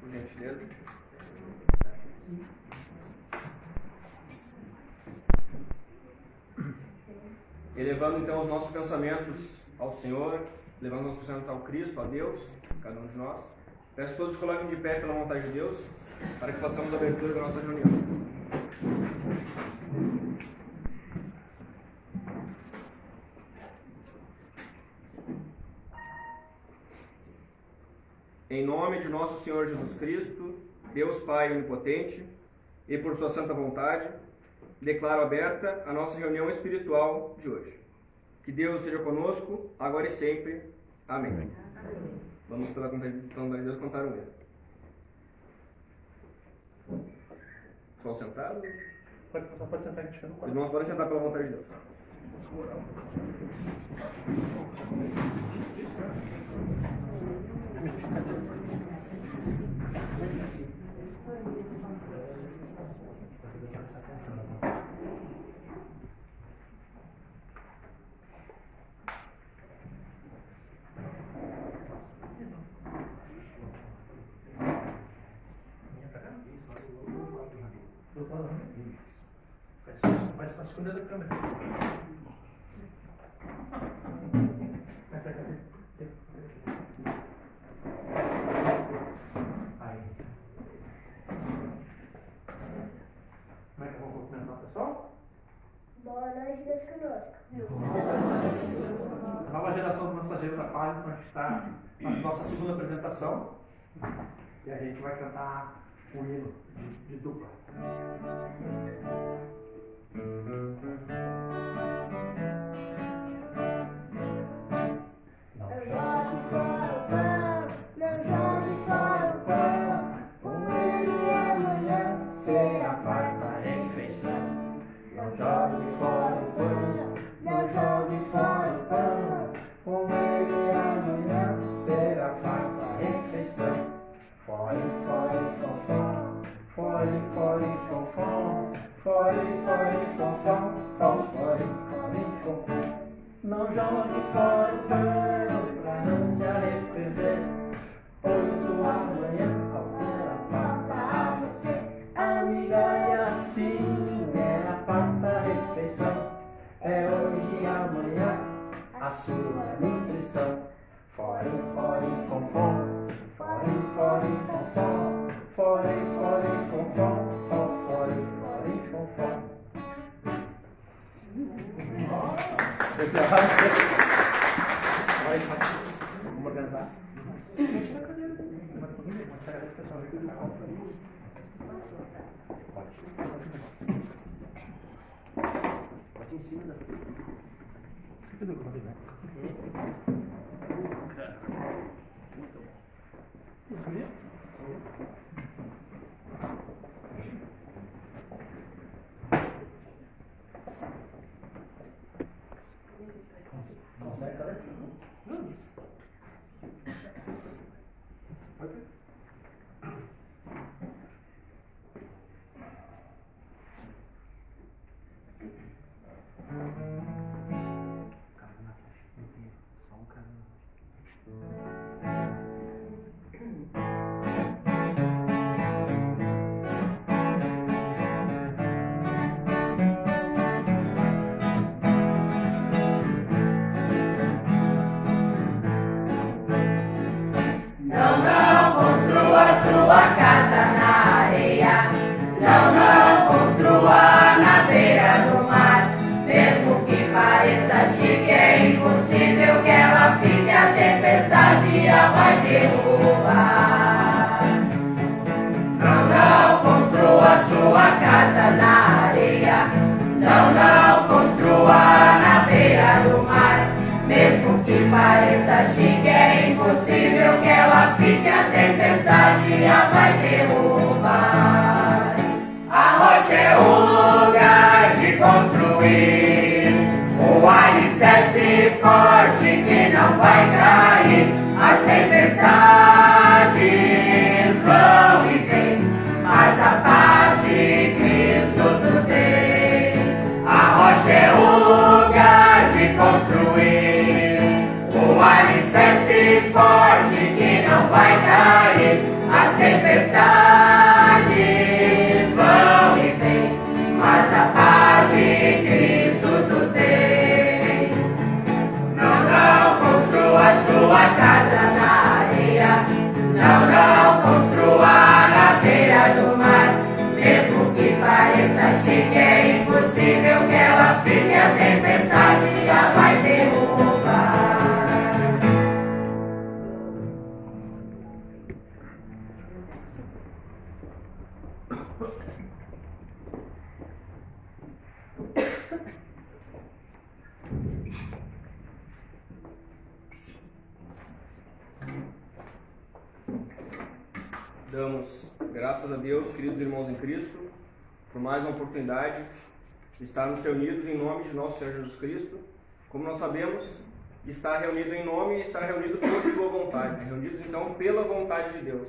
por gentileza. Elevando então os nossos pensamentos ao Senhor, levando os nossos pensamentos ao Cristo, a Deus, cada um de nós. Peço que todos coloquem de pé pela vontade de Deus, para que façamos a abertura da nossa reunião. Em nome de nosso Senhor Jesus Cristo, Deus Pai Onipotente, e por sua santa vontade, declaro aberta a nossa reunião espiritual de hoje. Que Deus esteja conosco, agora e sempre. Amém. Amém. Vamos, pela vontade de Deus, cantar um hino. Só sentado? Pode sentar, que a gente não pode. Os irmãos podem sentar pela vontade de Deus. Vai se esconder da câmera. Aí. Como é que eu vou cumprimentar o pessoal? Boa noite, Deus conosco. A nova geração do Mensageiro da Paz, então a gente está na nossa segunda apresentação e a gente vai cantar um hino de dupla. Não jogue fora o pão, não jogue fora o pão. Com ele amanhã será farta a refeição. Não jogue fora o pão, não jogue fora o pão. Com ele amanhã será farta a refeição. Fore, fore, fofão, fore, fore, fofão. Fore, fore, fofão, fom, fore, fore, fofão. Não jogue fora o pão pra não se arrepender, pois o amanhã altera farta a você. A migalha assim é a farta refeição, é hoje e amanhã a sua nutrição. Fore, fore, fom, fom, fore, fore, fofão, fore, fore, fofão, fom, fore, fore, fofão. Vamos organizar? Pode em cima da. Consegue, tá? Não. Ok. Sua casa na areia, não construa na beira do mar. Mesmo que pareça chique, é impossível que ela fique, a tempestade a vai derrubar. Não construa sua casa na areia, não construa na beira do mar. Mesmo que pareça chique, é impossível que ela fique, a tempestade a vai derrubar. A rocha é o lugar de construir, o alicerce forte que não vai cair. As tempestades vão e vêm, mas a paz de Cristo tu tem. A rocha é o lugar de construir, o alicerce forte que não vai cair. As tempestades construa na beira do mar. Mesmo que pareça chique, é impossível que ela fique, a tempestade a vai derrubar. Damos graças a Deus, queridos irmãos em Cristo, por mais uma oportunidade de estarmos reunidos em nome de nosso Senhor Jesus Cristo. Como nós sabemos, estar reunido em nome e estar reunido por sua vontade, reunidos então pela vontade de Deus.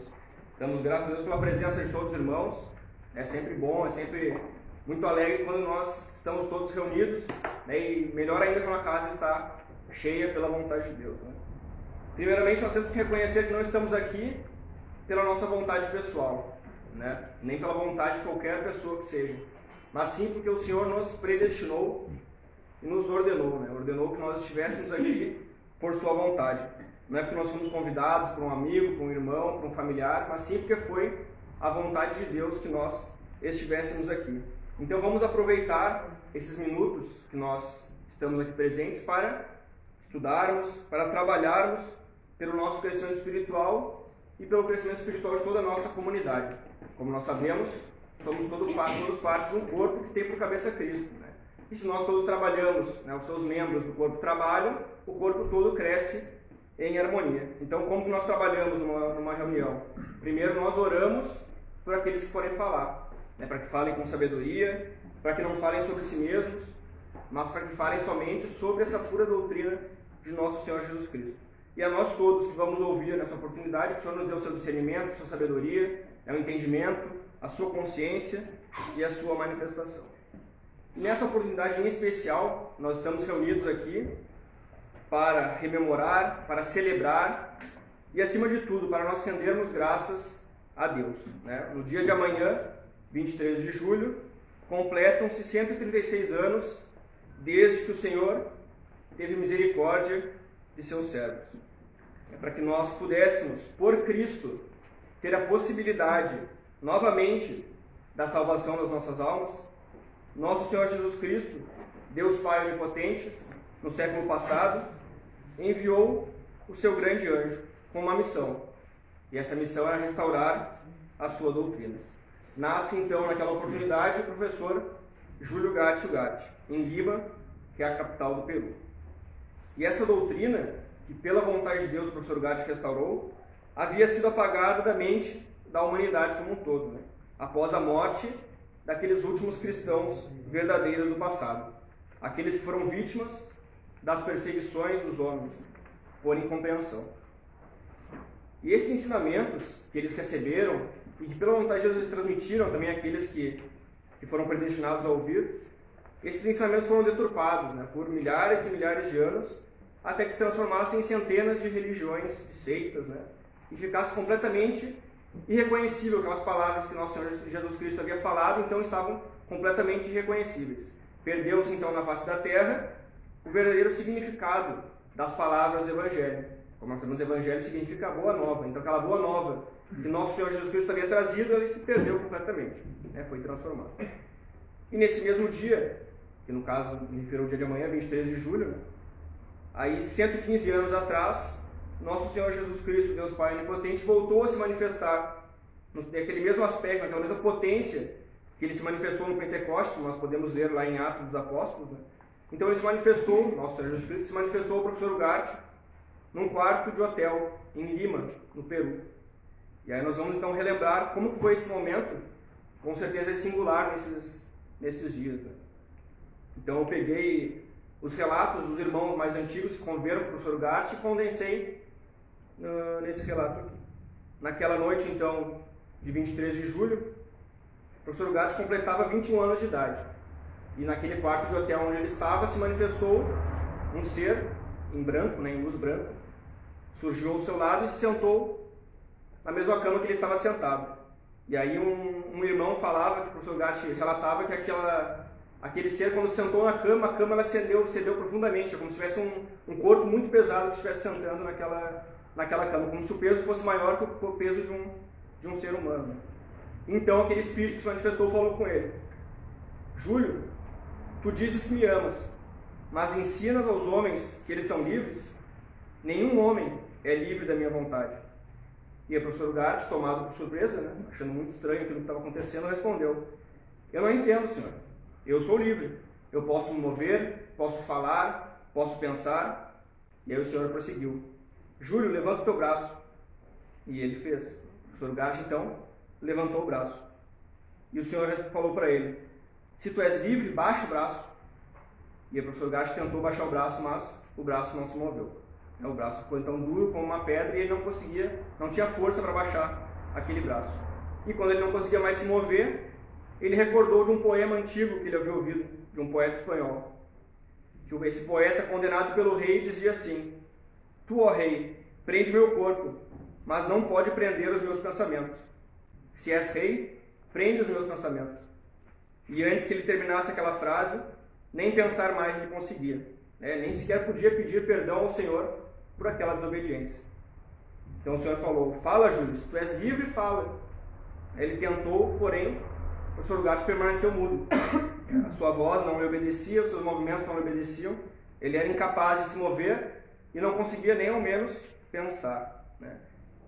Damos graças a Deus pela presença de todos os irmãos. É sempre bom, é sempre muito alegre quando nós estamos todos reunidos, né? E melhor ainda quando a casa está cheia pela vontade de Deus, né? Primeiramente, nós temos que reconhecer que não estamos aqui pela nossa vontade pessoal, né? Nem pela vontade de qualquer pessoa que seja, mas sim porque o Senhor nos predestinou e nos ordenou, né? Ordenou que nós estivéssemos aqui por sua vontade. Não é porque nós fomos convidados por um amigo, por um irmão, por um familiar, mas sim porque foi a vontade de Deus que nós estivéssemos aqui. Então vamos aproveitar esses minutos que nós estamos aqui presentes para estudarmos, para trabalharmos pelo nosso crescimento espiritual e pelo crescimento espiritual de toda a nossa comunidade. Como nós sabemos, somos todos parte de um corpo que tem por cabeça Cristo, né? E se nós todos trabalhamos, né, os seus membros do corpo trabalham, o corpo todo cresce em harmonia. Então, como que nós trabalhamos numa reunião? Primeiro, nós oramos por aqueles que forem falar, né, para que falem com sabedoria, para que não falem sobre si mesmos, mas para que falem somente sobre essa pura doutrina de nosso Senhor Jesus Cristo. E a nós todos que vamos ouvir nessa oportunidade, que o Senhor nos dê o seu discernimento, a sua sabedoria, o entendimento, a sua consciência e a sua manifestação. E nessa oportunidade em especial, nós estamos reunidos aqui para rememorar, para celebrar e, acima de tudo, para nós rendermos graças a Deus, né? No dia de amanhã, 23 de julho, completam-se 136 anos desde que o Senhor teve misericórdia de seus servos. É para que nós pudéssemos, por Cristo, ter a possibilidade, novamente, da salvação das nossas almas. Nosso Senhor Jesus Cristo, Deus Pai Onipotente, no século passado, enviou o seu grande anjo com uma missão. E essa missão era restaurar a sua doutrina. Nasce, então, naquela oportunidade, o professor Júlio Gatti Ugarte, em Lima, que é a capital do Peru. E essa doutrina, que pela vontade de Deus o professor Gatti restaurou, havia sido apagada da mente da humanidade como um todo, né? Após a morte daqueles últimos cristãos verdadeiros do passado, aqueles que foram vítimas das perseguições dos homens por incompreensão. E esses ensinamentos que eles receberam e que pela vontade de Deus eles transmitiram também àqueles que foram predestinados a ouvir, esses ensinamentos foram deturpados, né, por milhares e milhares de anos, até que se transformassem em centenas de religiões, de seitas, né, e ficasse completamente irreconhecível aquelas palavras que nosso Senhor Jesus Cristo havia falado, então estavam completamente irreconhecíveis. Perdeu-se então na face da terra o verdadeiro significado das palavras do Evangelho. Como nós sabemos, o Evangelho significa boa nova. Então aquela boa nova que nosso Senhor Jesus Cristo havia trazido, ele se perdeu completamente, né, foi transformado. E nesse mesmo dia, que no caso me refiro ao dia de amanhã, 23 de julho, né, aí 115 anos atrás, nosso Senhor Jesus Cristo, Deus Pai Onipotente, voltou a se manifestar naquele mesmo aspecto, naquela mesma potência que ele se manifestou no Pentecostes, como nós podemos ler lá em Atos dos Apóstolos, né? Então ele se manifestou, nosso Senhor Jesus Cristo se manifestou ao professor Ugarte num quarto de hotel em Lima, no Peru. E aí nós vamos então relembrar como foi esse momento, com certeza é singular nesses dias, né? Então eu peguei os relatos dos irmãos mais antigos que conviveram com o professor Ugarte e condensei nesse relato aqui. Naquela noite, então, de 23 de julho, o professor Ugarte completava 21 anos de idade. E naquele quarto de hotel onde ele estava, se manifestou um ser em branco, né, em luz branca, surgiu ao seu lado e se sentou na mesma cama que ele estava sentado. E aí um irmão falava, que o professor Ugarte relatava que aquele ser, quando sentou na cama, a cama ela cedeu profundamente, como se tivesse um corpo muito pesado que estivesse sentando naquela cama, como se o peso fosse maior que o peso de um ser humano. Então aquele espírito que se manifestou falou com ele: Júlio, tu dizes que me amas, mas ensinas aos homens que eles são livres? Nenhum homem é livre da minha vontade. E o professor Ugarte, tomado por surpresa, né, achando muito estranho aquilo que estava acontecendo, respondeu: eu não entendo, senhor. Eu sou livre. Eu posso me mover, posso falar, posso pensar. E aí o senhor prosseguiu: Júlio, levanta o teu braço. E ele fez. O professor Ugarte, então, levantou o braço. E o senhor falou para ele: se tu és livre, baixa o braço. E o professor Ugarte tentou baixar o braço, mas o braço não se moveu. O braço ficou então duro como uma pedra e ele não tinha força para baixar aquele braço. E quando ele não conseguia mais se mover, ele recordou de um poema antigo que ele havia ouvido, de um poeta espanhol. Esse poeta, condenado pelo rei, dizia assim: tu, ó rei, prende meu corpo, mas não pode prender os meus pensamentos. Se és rei, prende os meus pensamentos. E antes que ele terminasse aquela frase, nem pensar mais ele conseguia. Nem sequer podia pedir perdão ao Senhor por aquela desobediência. Então o Senhor falou: fala, Júlio, se tu és livre, fala. Ele tentou, porém, o professor Ugarte permaneceu mudo. A sua voz não lhe obedecia, os seus movimentos não lhe obedeciam, ele era incapaz de se mover e não conseguia nem ao menos pensar.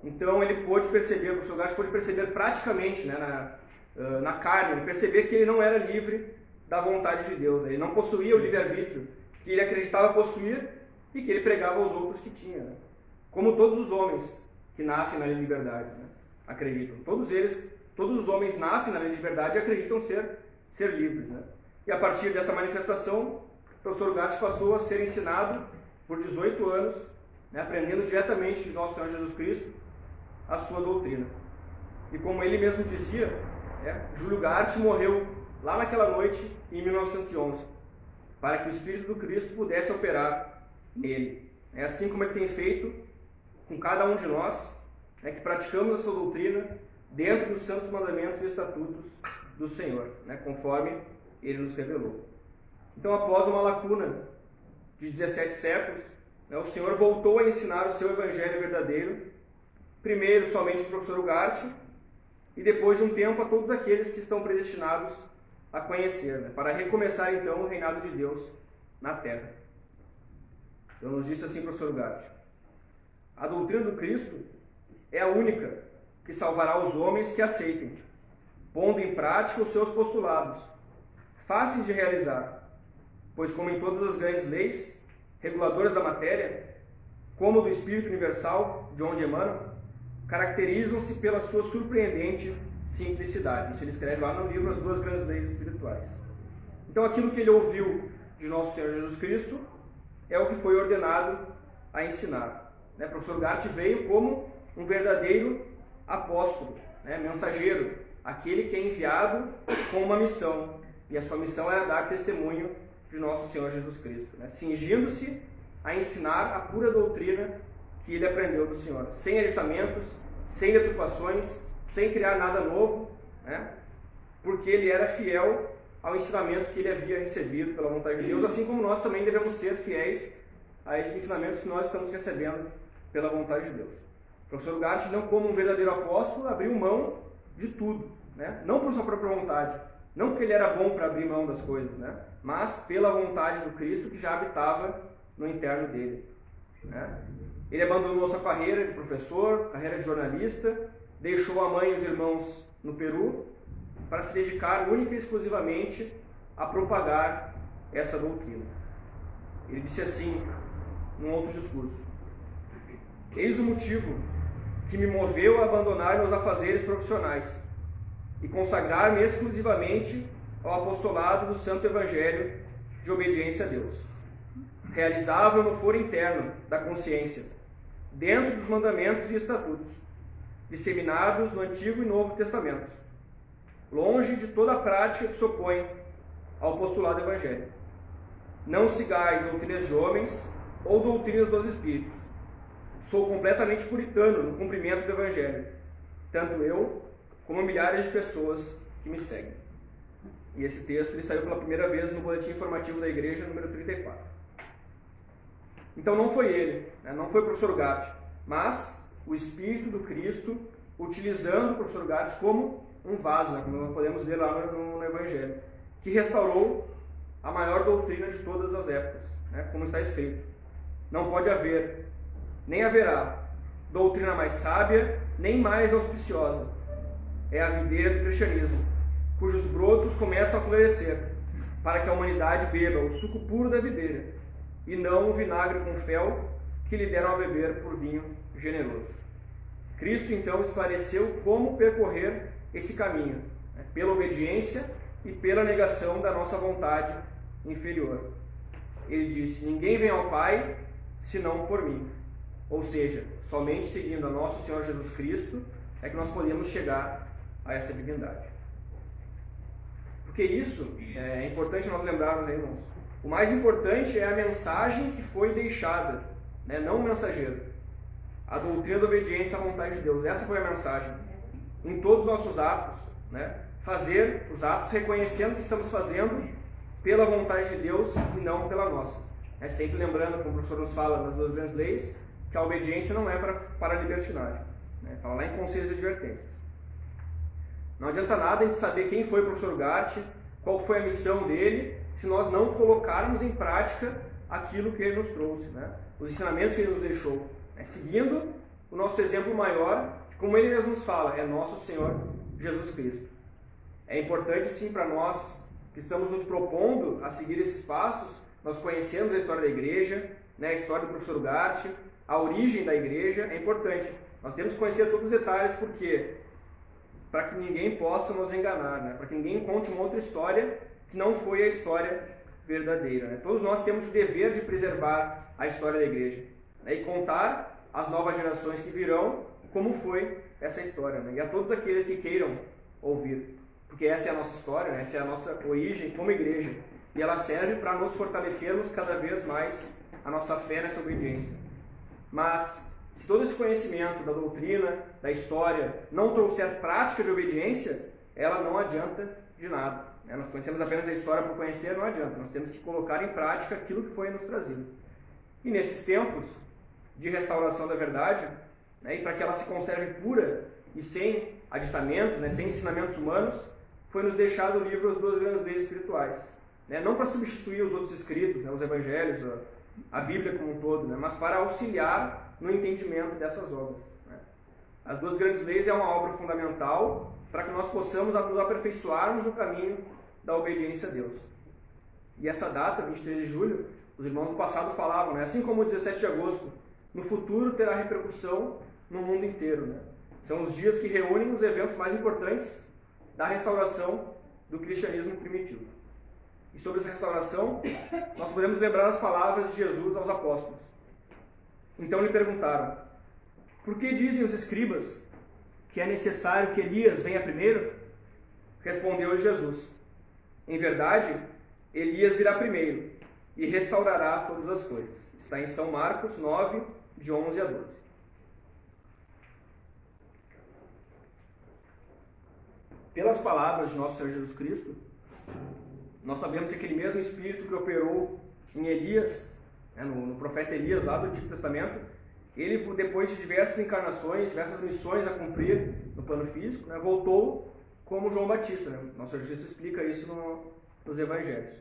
Então ele pôde perceber, o professor Ugarte pôde perceber praticamente, na carne, ele perceber que ele não era livre da vontade de Deus. Ele não possuía o livre-arbítrio que ele acreditava possuir e que ele pregava aos outros que tinha. Como todos os homens que nascem na lei de liberdade acreditam. Todos os homens nascem na lei de liberdade e acreditam ser livres. E a partir dessa manifestação, o professor Ugarte passou a ser ensinado por 18 anos, aprendendo diretamente de nosso Senhor Jesus Cristo a sua doutrina. E como ele mesmo dizia, Júlio Ugarte morreu lá naquela noite em 1911, para que o Espírito do Cristo pudesse operar nele. É assim como ele tem feito com cada um de nós, que praticamos a sua doutrina dentro dos santos mandamentos e estatutos do Senhor, conforme ele nos revelou. Então, após uma lacuna de 17 séculos, o Senhor voltou a ensinar o seu evangelho verdadeiro, primeiro somente para o professor Ugarte, e depois de um tempo a todos aqueles que estão predestinados a conhecer, para recomeçar então o reinado de Deus na terra. Então nos disse assim o professor Ugarte: a doutrina do Cristo é a única que salvará os homens que aceitem, pondo em prática os seus postulados, fáceis de realizar, pois como em todas as grandes leis reguladoras da matéria, como do Espírito Universal, de onde emanam, caracterizam-se pela sua surpreendente simplicidade. Isso ele escreve lá no livro As Duas Grandes Leis Espirituais. Então aquilo que ele ouviu de nosso Senhor Jesus Cristo é o que foi ordenado a ensinar. O professor Ugarte veio como um verdadeiro apóstolo, mensageiro, aquele que é enviado com uma missão, e a sua missão era dar testemunho de nosso Senhor Jesus Cristo, cingindo-se a ensinar a pura doutrina que ele aprendeu do Senhor, sem agitamentos, sem deturpações, sem criar nada novo, porque ele era fiel ao ensinamento que ele havia recebido pela vontade de Deus, assim como nós também devemos ser fiéis a esses ensinamentos que nós estamos recebendo pela vontade de Deus. O professor Ugarte, não como um verdadeiro apóstolo, abriu mão de tudo, não por sua própria vontade, não porque ele era bom para abrir mão das coisas, mas pela vontade do Cristo que já habitava no interno dele. Ele abandonou sua carreira de professor, carreira de jornalista, deixou a mãe e os irmãos no Peru para se dedicar única e exclusivamente a propagar essa doutrina. Ele disse assim, num outro discurso: eis o motivo que me moveu a abandonar meus afazeres profissionais e consagrar-me exclusivamente ao apostolado do Santo Evangelho de obediência a Deus, realizável no foro interno da consciência, dentro dos mandamentos e estatutos, disseminados no Antigo e Novo Testamentos, longe de toda a prática que se opõe ao postulado evangélico. Não sigais doutrinas de homens ou doutrinas dos espíritos. Sou completamente puritano no cumprimento do evangelho, tanto eu como milhares de pessoas que me seguem. E esse texto ele saiu pela primeira vez no Boletim Informativo da Igreja, número 34. Então não foi ele, não foi o professor Ugarte, mas o Espírito do Cristo utilizando o professor Gart como um vaso, né, como nós podemos ler lá no Evangelho, que restaurou a maior doutrina de todas as épocas, né, como está escrito. Não pode haver, nem haverá, doutrina mais sábia, nem mais auspiciosa. É a videira do cristianismo, cujos brotos começam a florescer, para que a humanidade beba o suco puro da videira, e não o vinagre com fel que lhe deram a beber por vinho generoso. Cristo, então, esclareceu como percorrer esse caminho, né, pela obediência e pela negação da nossa vontade inferior. Ele disse: ninguém vem ao Pai senão por mim. Ou seja, somente seguindo a nosso Senhor Jesus Cristo é que nós podemos chegar a essa divindade. Porque isso é importante nós lembrarmos, né, irmãos? O mais importante é a mensagem que foi deixada, né, não o mensageiro. A doutrina da obediência à vontade de Deus. Essa foi a mensagem. Em todos os nossos atos, né, fazer os atos reconhecendo que estamos fazendo pela vontade de Deus e não pela nossa. Sempre lembrando, como o professor nos fala nas duas grandes leis, que a obediência não é para a libertinagem. Fala lá em conselhos e advertências. Não adianta nada a gente saber quem foi o professor Gart, qual foi a missão dele, se nós não colocarmos em prática aquilo que ele nos trouxe, né? Os ensinamentos que ele nos deixou. Seguindo o nosso exemplo maior, como ele mesmo nos fala, é nosso Senhor Jesus Cristo. É importante sim para nós que estamos nos propondo a seguir esses passos, nós conhecemos a história da igreja, né, a história do professor Gart, a origem da igreja, é importante. Nós temos que conhecer todos os detalhes, porque para que ninguém possa nos enganar, né, para que ninguém conte uma outra história que não foi a história verdadeira. Né? Todos nós temos o dever de preservar a história da igreja, né, e contar às novas gerações que virão como foi essa história, né? E a todos aqueles que queiram ouvir, porque essa é a nossa história, né? Essa é a nossa origem como igreja, e ela serve para nos fortalecermos cada vez mais a nossa fé nessa obediência. Mas se todo esse conhecimento da doutrina, da história, não trouxer prática de obediência, ela não adianta de nada, né? Nós conhecemos apenas a história por conhecer, não adianta. Nós temos que colocar em prática aquilo que foi nos trazido. E nesses tempos de restauração da verdade, né, e para que ela se conserve pura e sem aditamentos, né, sem ensinamentos humanos, foi nos deixado o livro As Duas Grandes Leis Espirituais. Né, não para substituir os outros escritos, né, os evangelhos, a Bíblia como um todo, né, mas para auxiliar no entendimento dessas obras. Né. As Duas Grandes Leis é uma obra fundamental para que nós possamos nos aperfeiçoarmos no caminho da obediência a Deus. E essa data, 23 de julho, os irmãos do passado falavam, né, assim como o 17 de agosto, no futuro terá repercussão no mundo inteiro. Né? São os dias que reúnem os eventos mais importantes da restauração do cristianismo primitivo. E sobre essa restauração, nós podemos lembrar as palavras de Jesus aos apóstolos. Então lhe perguntaram: por que dizem os escribas que é necessário que Elias venha primeiro? Respondeu Jesus: em verdade, Elias virá primeiro e restaurará todas as coisas. Está em São Marcos 9, de 11 a 12. Pelas palavras de nosso Senhor Jesus Cristo, nós sabemos que aquele mesmo Espírito que operou em Elias, né, no profeta Elias, lá do Antigo Testamento, ele, depois de diversas encarnações, diversas missões a cumprir no plano físico, né, voltou como João Batista. Né? Nosso Senhor Jesus explica isso nos Evangelhos.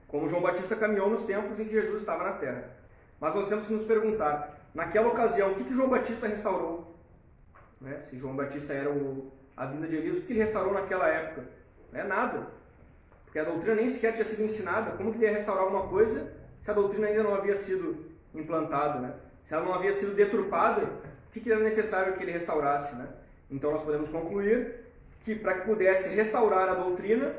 Como João Batista caminhou nos tempos em que Jesus estava na Terra. Mas nós temos que nos perguntar, naquela ocasião, o que João Batista restaurou? Né? Se João Batista era a vinda de Elias, o que ele restaurou naquela época? Nada. Porque a doutrina nem sequer tinha sido ensinada. Como que ele ia restaurar alguma coisa se a doutrina ainda não havia sido implantada? Né? Se ela não havia sido deturpada, o que era necessário que ele restaurasse? Né? Então nós podemos concluir que para que pudesse restaurar a doutrina,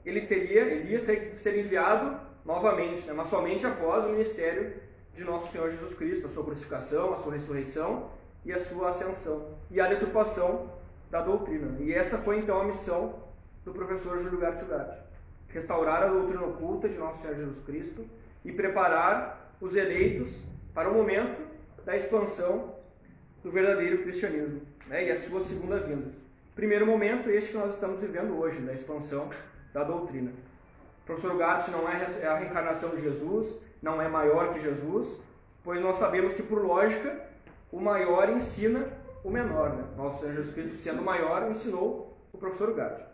Elias teria que ser enviado novamente, né? Mas somente após o ministério de nosso Senhor Jesus Cristo, a sua crucificação, a sua ressurreição e a sua ascensão, e a deturpação da doutrina. E essa foi então a missão do professor Júlio Gart, restaurar a doutrina oculta de nosso Senhor Jesus Cristo e preparar os eleitos para o momento da expansão do verdadeiro cristianismo, né? E a sua segunda vinda. Primeiro momento, este que nós estamos vivendo hoje, da expansão da doutrina. O professor Gart não é a reencarnação de Jesus, não é maior que Jesus, pois nós sabemos que, por lógica, o maior ensina o menor, né? Nosso Senhor Jesus Cristo, sendo o maior, ensinou o professor Ugarte.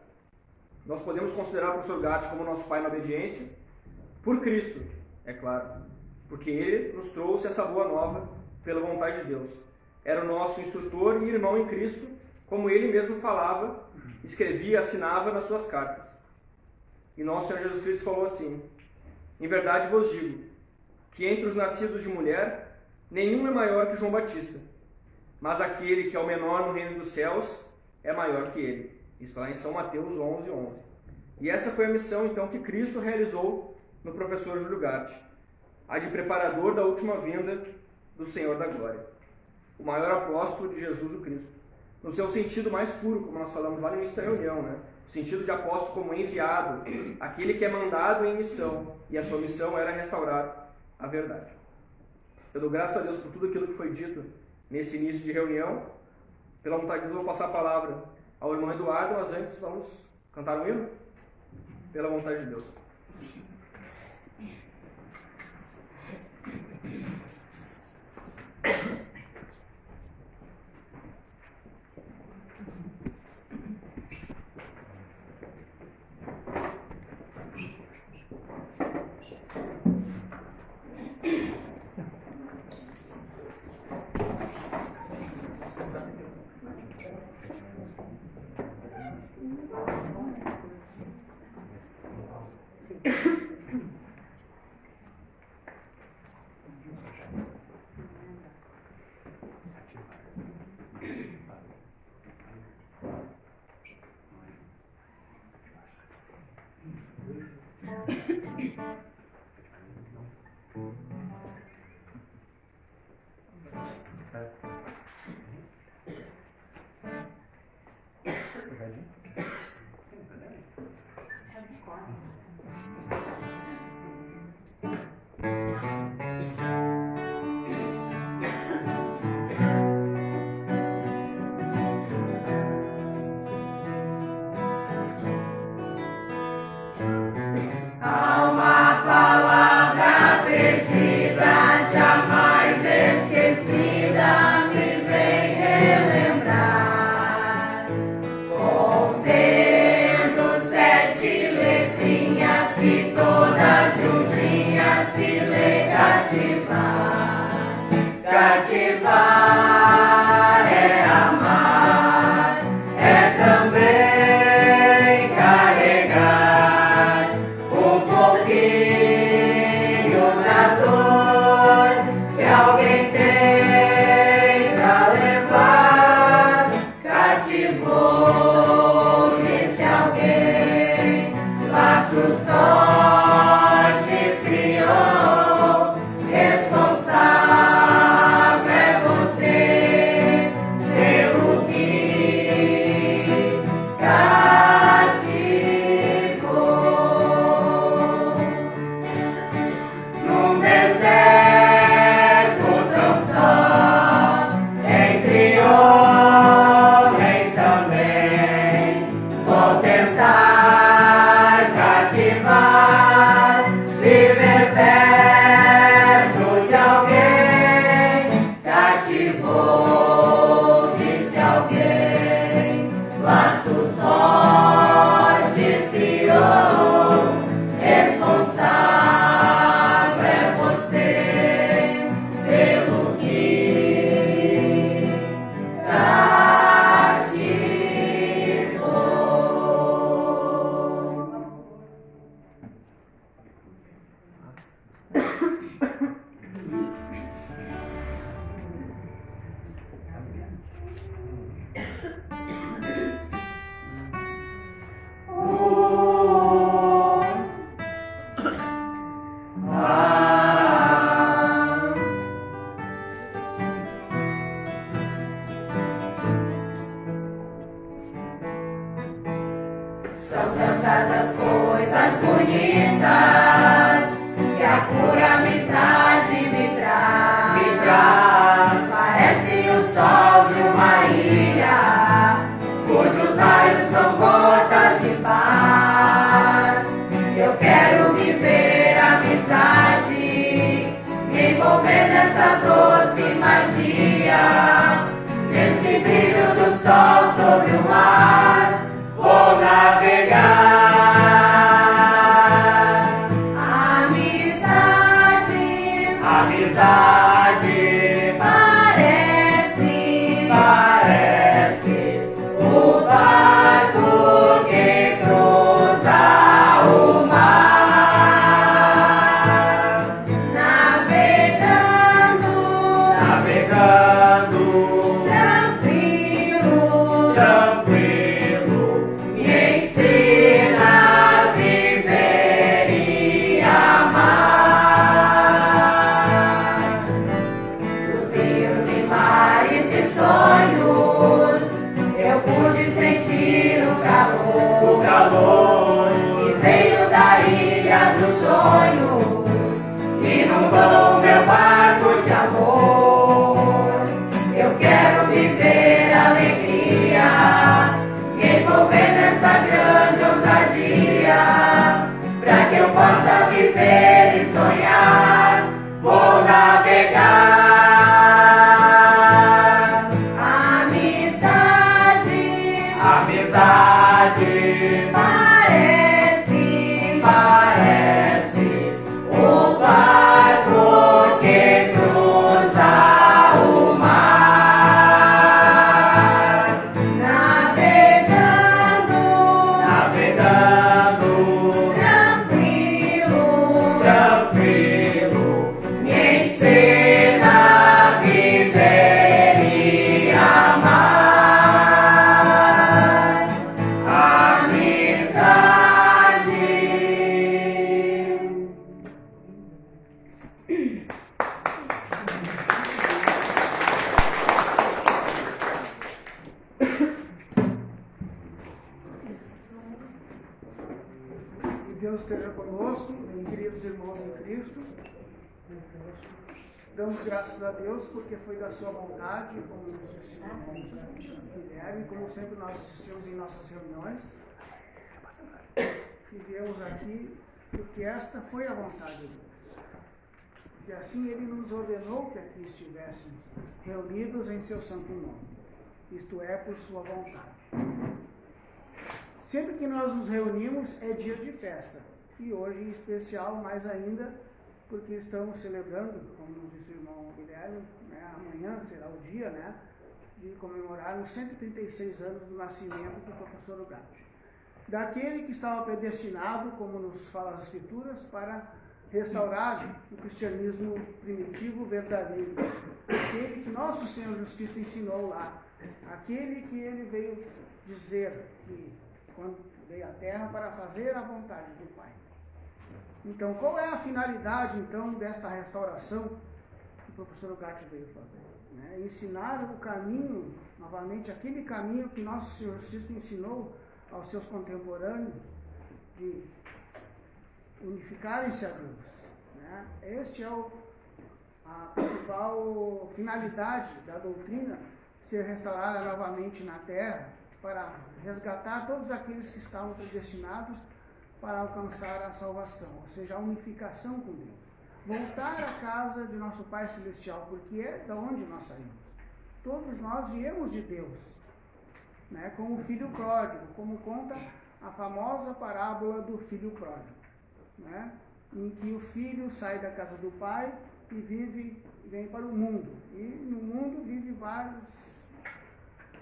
Nós podemos considerar o professor Ugarte como nosso pai na obediência por Cristo, é claro, porque ele nos trouxe essa boa nova pela vontade de Deus. Era o nosso instrutor e irmão em Cristo, como ele mesmo falava, escrevia, assinava nas suas cartas. E nosso Senhor Jesus Cristo falou assim: em verdade vos digo, que entre os nascidos de mulher, nenhum é maior que João Batista, mas aquele que é o menor no reino dos céus é maior que ele. Isso lá em São Mateus 11:11. E essa foi a missão, então, que Cristo realizou no professor Júlio Gatti, a de preparador da última vinda do Senhor da Glória, o maior apóstolo de Jesus o Cristo, no seu sentido mais puro, como nós falamos lá no início da reunião, né? O sentido de apóstolo como enviado, aquele que é mandado em missão, e a sua missão era restaurar a verdade. Eu dou graças a Deus por tudo aquilo que foi dito nesse início de reunião. Pela vontade de Deus, eu vou passar a palavra ao irmão Eduardo, mas antes vamos cantar um hino? Pela vontade de Deus. Envolver nessa doce magia, nesse sobre o mar, vou navegar. Amizade, amizade, parece o barco que cruza o mar, navegando, tranquilo, me ensina a viver e amar. Dos rios e mares e sonhos, eu pude sentir o calor que veio da ilha dos sonhos, inundou meu barco de amor. Eu quero viver alegria, me envolver nessa grande ousadia, pra que eu possa viver e sonhar. Vou navegar. Amizade, parece o barco que cruza o mar, navegando, tranquilo, me ensina a viver e amar. Amizade. Que Deus esteja conosco, queridos irmãos em Cristo. Damos graças a Deus porque foi da sua vontade, como nos disse o irmão Guilherme, como sempre nós dissemos em nossas reuniões. E viemos aqui porque esta foi a vontade de Deus. Porque assim Ele nos ordenou que aqui estivéssemos reunidos em seu santo nome. Isto é, por sua vontade. Sempre que nós nos reunimos é dia de festa. E hoje em especial, mais ainda, porque estamos celebrando, como nos disse o irmão Guilherme, né, amanhã será o dia, né, de comemorar os 136 anos do nascimento do professor Ugarte. Daquele que estava predestinado, como nos fala as Escrituras, para restaurar o cristianismo primitivo verdadeiro. Aquele que nosso Senhor Jesus Cristo ensinou lá. Aquele que ele veio dizer que quando veio à Terra para fazer a vontade do Pai. Então, qual é a finalidade, então, desta restauração que o professor Ugarte veio fazer? Né? Ensinar o caminho, novamente, aquele caminho que nosso Senhor Jesus Cristo ensinou aos seus contemporâneos de unificarem-se a Deus. Né? Este é a principal finalidade da doutrina, ser restaurada novamente na Terra, para resgatar todos aqueles que estavam predestinados para alcançar a salvação, ou seja, a unificação com Deus. Voltar à casa de nosso Pai Celestial, porque é da onde nós saímos. Todos nós viemos de Deus, né? Como o filho pródigo, como conta a famosa parábola do filho pródigo, né? Em que o filho sai da casa do pai e vem para o mundo. E no mundo vive várias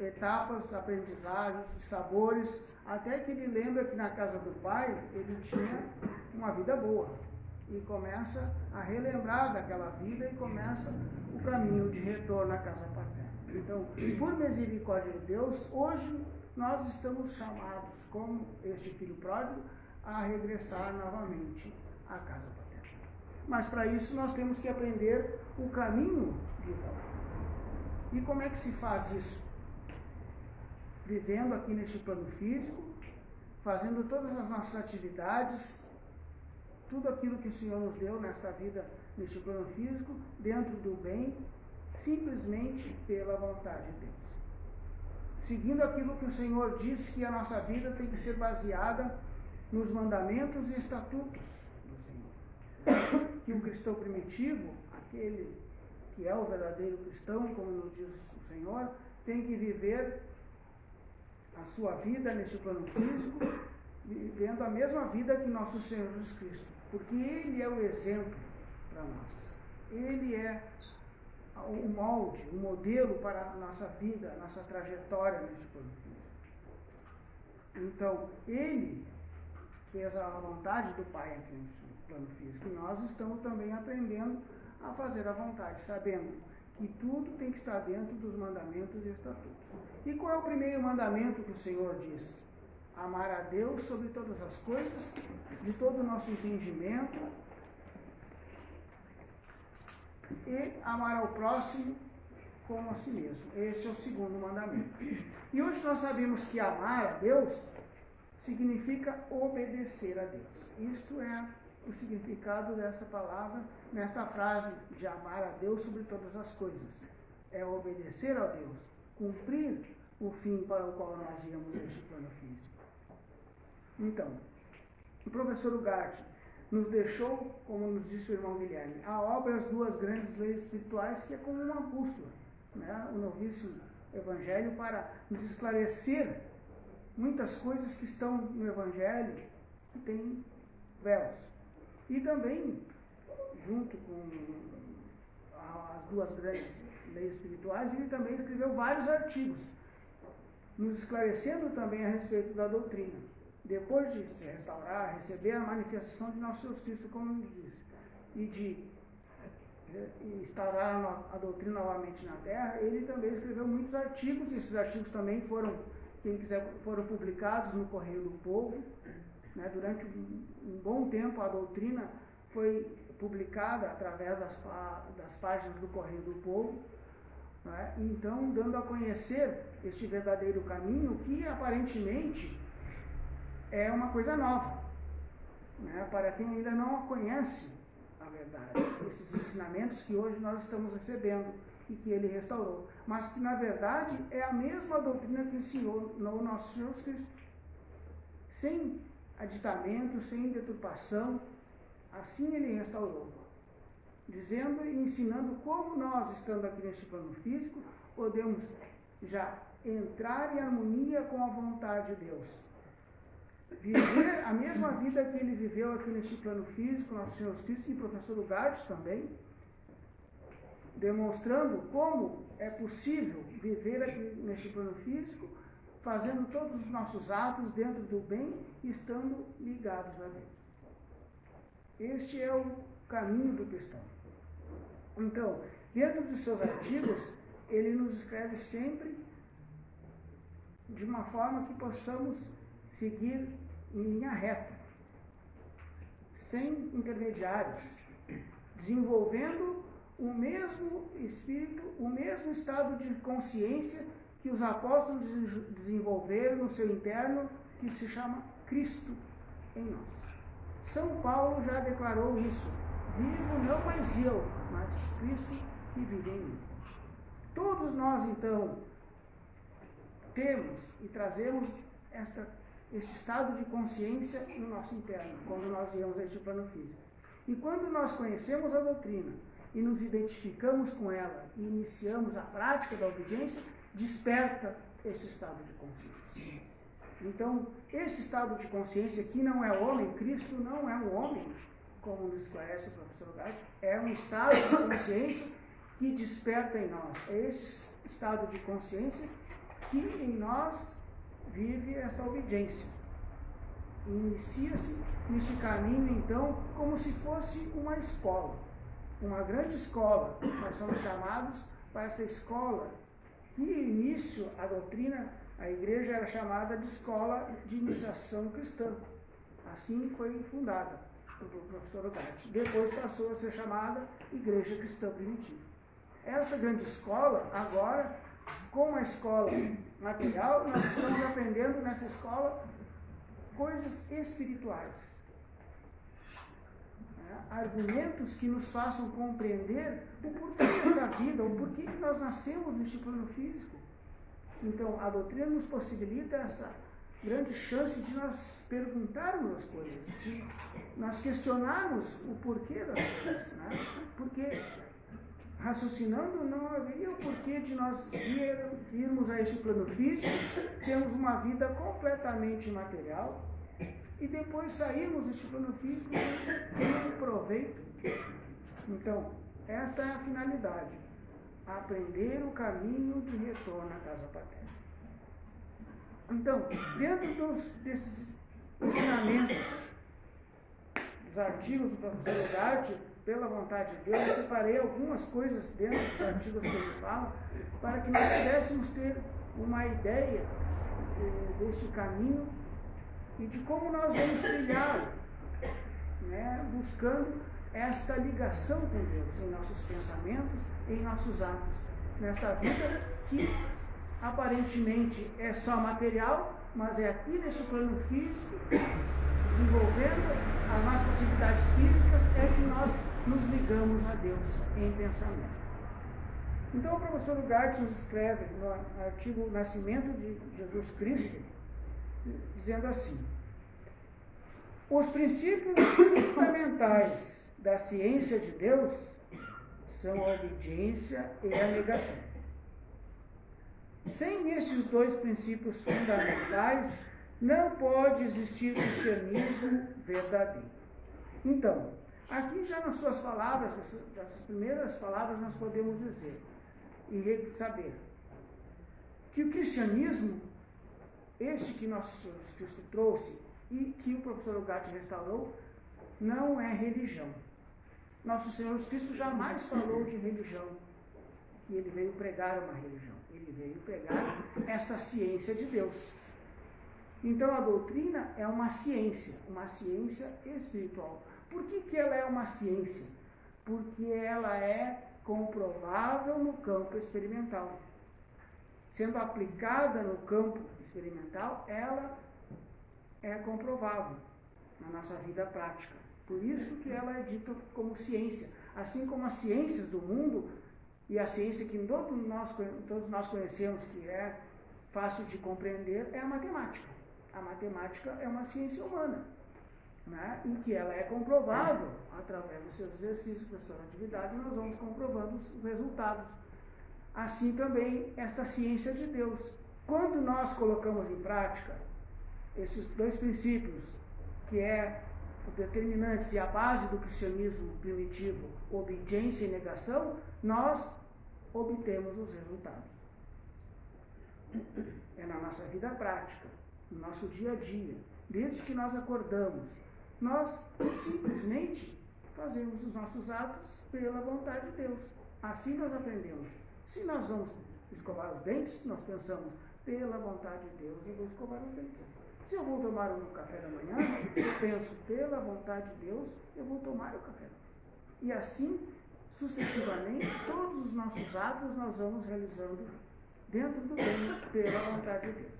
etapas, aprendizagens, sabores, até que ele lembra que na casa do pai ele tinha uma vida boa. E começa a relembrar daquela vida e começa o caminho de retorno à casa paterna. Então, por misericórdia de Deus, hoje nós estamos chamados, como este filho pródigo, a regressar novamente à casa paterna. Mas para isso nós temos que aprender o caminho de volta. E como é que se faz isso? Vivendo aqui neste plano físico, fazendo todas as nossas atividades, tudo aquilo que o Senhor nos deu nesta vida, neste plano físico, dentro do bem, simplesmente pela vontade de Deus. Seguindo aquilo que o Senhor diz que a nossa vida tem que ser baseada nos mandamentos e estatutos do Senhor. Que o cristão primitivo, aquele que é o verdadeiro cristão, como nos diz o Senhor, tem que viver sua vida neste plano físico, vivendo a mesma vida que nosso Senhor Jesus Cristo, porque Ele é o exemplo para nós. Ele é o molde, o modelo para a nossa vida, a nossa trajetória neste plano físico. Então, Ele fez a vontade do Pai aqui neste plano físico, e nós estamos também aprendendo a fazer a vontade, sabendo que tudo tem que estar dentro dos mandamentos e estatutos. E qual é o primeiro mandamento que o Senhor diz? Amar a Deus sobre todas as coisas, de todo o nosso entendimento, e amar ao próximo como a si mesmo. Esse é o segundo mandamento. E hoje nós sabemos que amar a Deus significa obedecer a Deus. Isto é o significado dessa palavra, nesta frase de amar a Deus sobre todas as coisas. É obedecer a Deus, cumprir o fim para o qual nós viemos neste plano físico. Então, o professor Ugarte nos deixou, como nos disse o irmão Guilherme, a obra As Duas Grandes Leis Espirituais, que é como uma bússola, né? O novício Evangelho, para nos esclarecer muitas coisas que estão no Evangelho que tem véus. E também, junto com as duas grandes leis espirituais, ele também escreveu vários artigos, nos esclarecendo também a respeito da doutrina. Depois de se restaurar, receber a manifestação de nosso Jesus Cristo, como nos disse, e de instaurar a doutrina novamente na Terra, ele também escreveu muitos artigos. Esses artigos também foram, quem quiser, foram publicados no Correio do Povo. Né? Durante um bom tempo a doutrina foi publicada através das páginas do Correio do Povo, né? Então dando a conhecer este verdadeiro caminho, que aparentemente é uma coisa nova, né? Para quem ainda não a conhece a verdade, esses ensinamentos que hoje nós estamos recebendo e que ele restaurou, mas que na verdade é a mesma doutrina que ensinou no nosso Senhor Cristo, sem aditamento, sem deturpação. Assim ele restaurou, dizendo e ensinando como nós, estando aqui neste plano físico, podemos já entrar em harmonia com a vontade de Deus, viver a mesma vida que ele viveu aqui neste plano físico, nosso Senhor Cristo, e o professor Ugarte também, demonstrando como é possível viver aqui neste plano físico, fazendo todos os nossos atos dentro do bem e estando ligados a Deus. Este é o caminho do cristão. Então, dentro dos seus artigos, ele nos escreve sempre de uma forma que possamos seguir em linha reta, sem intermediários, desenvolvendo o mesmo espírito, o mesmo estado de consciência que os apóstolos desenvolveram no seu interno, que se chama Cristo em nós. São Paulo já declarou isso: vivo não mais eu, mas Cristo que vive em mim. Todos nós, então, temos e trazemos este estado de consciência no nosso interno, quando nós viemos a este plano físico. E quando nós conhecemos a doutrina e nos identificamos com ela e iniciamos a prática da obediência, desperta esse estado de consciência. Então, esse estado de consciência que não é homem, Cristo não é um homem, como nos esclarece o professor Ugarte, é um estado de consciência que desperta em nós. É esse estado de consciência que em nós vive esta obediência. Inicia-se neste caminho, então, como se fosse uma escola, uma grande escola. Nós somos chamados para esta escola. E início, a doutrina, a igreja era chamada de escola de iniciação cristã. Assim foi fundada pelo professor Ugarte. Depois passou a ser chamada Igreja Cristã Primitiva. Essa grande escola, agora, com a escola material, nós estamos aprendendo nessa escola coisas espirituais. Argumentos que nos façam compreender o porquê desta vida, o porquê que nós nascemos neste plano físico. Então, a doutrina nos possibilita essa grande chance de nós perguntarmos as coisas, de nós questionarmos o porquê das coisas, né? Porque, raciocinando, não haveria o porquê de nós irmos a este plano físico, temos uma vida completamente material e depois sairmos deste plano físico com proveito. Então, esta é a finalidade: aprender o caminho de retorno à casa paterna. Então, dentro desses ensinamentos, dos artigos do professor Ugarte, pela vontade de Deus, eu separei algumas coisas dentro dos artigos que ele fala, para que nós pudéssemos ter uma ideia deste caminho e de como nós vamos trilhá-lo, né, buscando esta ligação com Deus em nossos pensamentos, em nossos atos, nesta vida que aparentemente é só material, mas é aqui neste plano físico, desenvolvendo as nossas atividades físicas, é que nós nos ligamos a Deus em pensamento. Então o professor Ugarte nos escreve no artigo Nascimento de Jesus Cristo, dizendo assim: os princípios fundamentais da ciência de Deus são a obediência e a negação. Sem estes dois princípios fundamentais, não pode existir cristianismo verdadeiro. Então, aqui já nas suas palavras, dessas primeiras palavras, nós podemos dizer e saber que o cristianismo, este que nosso Senhor Cristo trouxe e que o professor Ugarte restaurou, não é religião. Nosso Senhor Cristo jamais falou de religião, que ele veio pregar uma religião. Ele veio pregar esta ciência de Deus. Então a doutrina é uma ciência espiritual. Por que ela é uma ciência? Porque ela é comprovável no campo experimental. Sendo aplicada no campo experimental, ela é comprovável na nossa vida prática. Por isso que ela é dita como ciência. Assim como as ciências do mundo e a ciência que todos nós conhecemos, que é fácil de compreender, é a matemática. A matemática é uma ciência humana, né? Em que ela é comprovável através dos seus exercícios, da sua atividade, nós vamos comprovando os resultados. Assim também esta ciência de Deus. Quando nós colocamos em prática esses dois princípios, que é o determinante e a base do cristianismo primitivo, obediência e negação, nós obtemos os resultados. É na nossa vida prática, no nosso dia a dia, desde que nós acordamos, nós simplesmente fazemos os nossos atos pela vontade de Deus. Assim nós aprendemos. Se nós vamos escovar os dentes, nós pensamos pela vontade de Deus, eu vou escovar os dentes. Se eu vou tomar o meu café da manhã, eu penso pela vontade de Deus, eu vou tomar o café. E assim, sucessivamente, todos os nossos atos nós vamos realizando dentro do bem, pela vontade de Deus.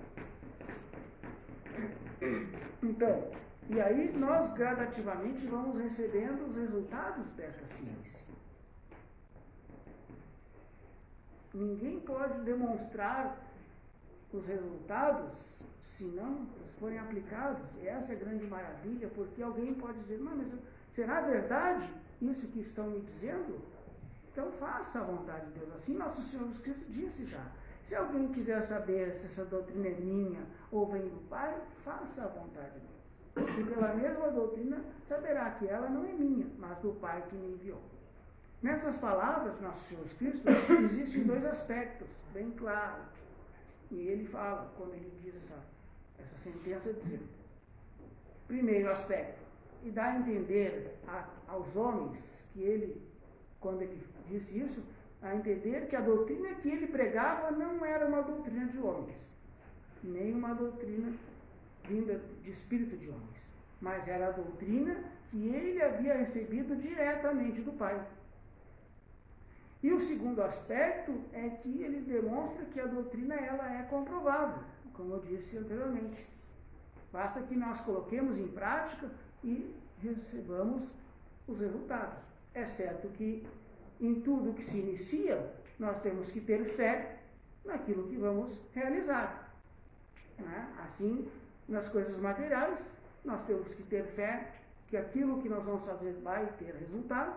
Então, e aí nós gradativamente vamos recebendo os resultados desta ciência. Ninguém pode demonstrar os resultados se não forem aplicados. E essa é a grande maravilha, porque alguém pode dizer, mas será verdade isso que estão me dizendo? Então faça a vontade de Deus. Assim nosso Senhor Jesus Cristo disse já. Se alguém quiser saber se essa doutrina é minha ou vem do Pai, faça a vontade de Deus. E pela mesma doutrina saberá que ela não é minha, mas do Pai que me enviou. Nessas palavras de nosso Senhor Jesus Cristo, existem dois aspectos bem claros. E ele fala, quando ele diz essa sentença, dizendo, primeiro aspecto, e dá a entender aos homens que ele, quando ele disse isso, a entender que a doutrina que ele pregava não era uma doutrina de homens, nem uma doutrina vinda de espírito de homens, mas era a doutrina que ele havia recebido diretamente do Pai. E o segundo aspecto é que ele demonstra que a doutrina ela é comprovável, como eu disse anteriormente. Basta que nós coloquemos em prática e recebamos os resultados. É certo que em tudo que se inicia, nós temos que ter fé naquilo que vamos realizar. Né? Assim, nas coisas materiais, nós temos que ter fé que aquilo que nós vamos fazer vai ter resultado.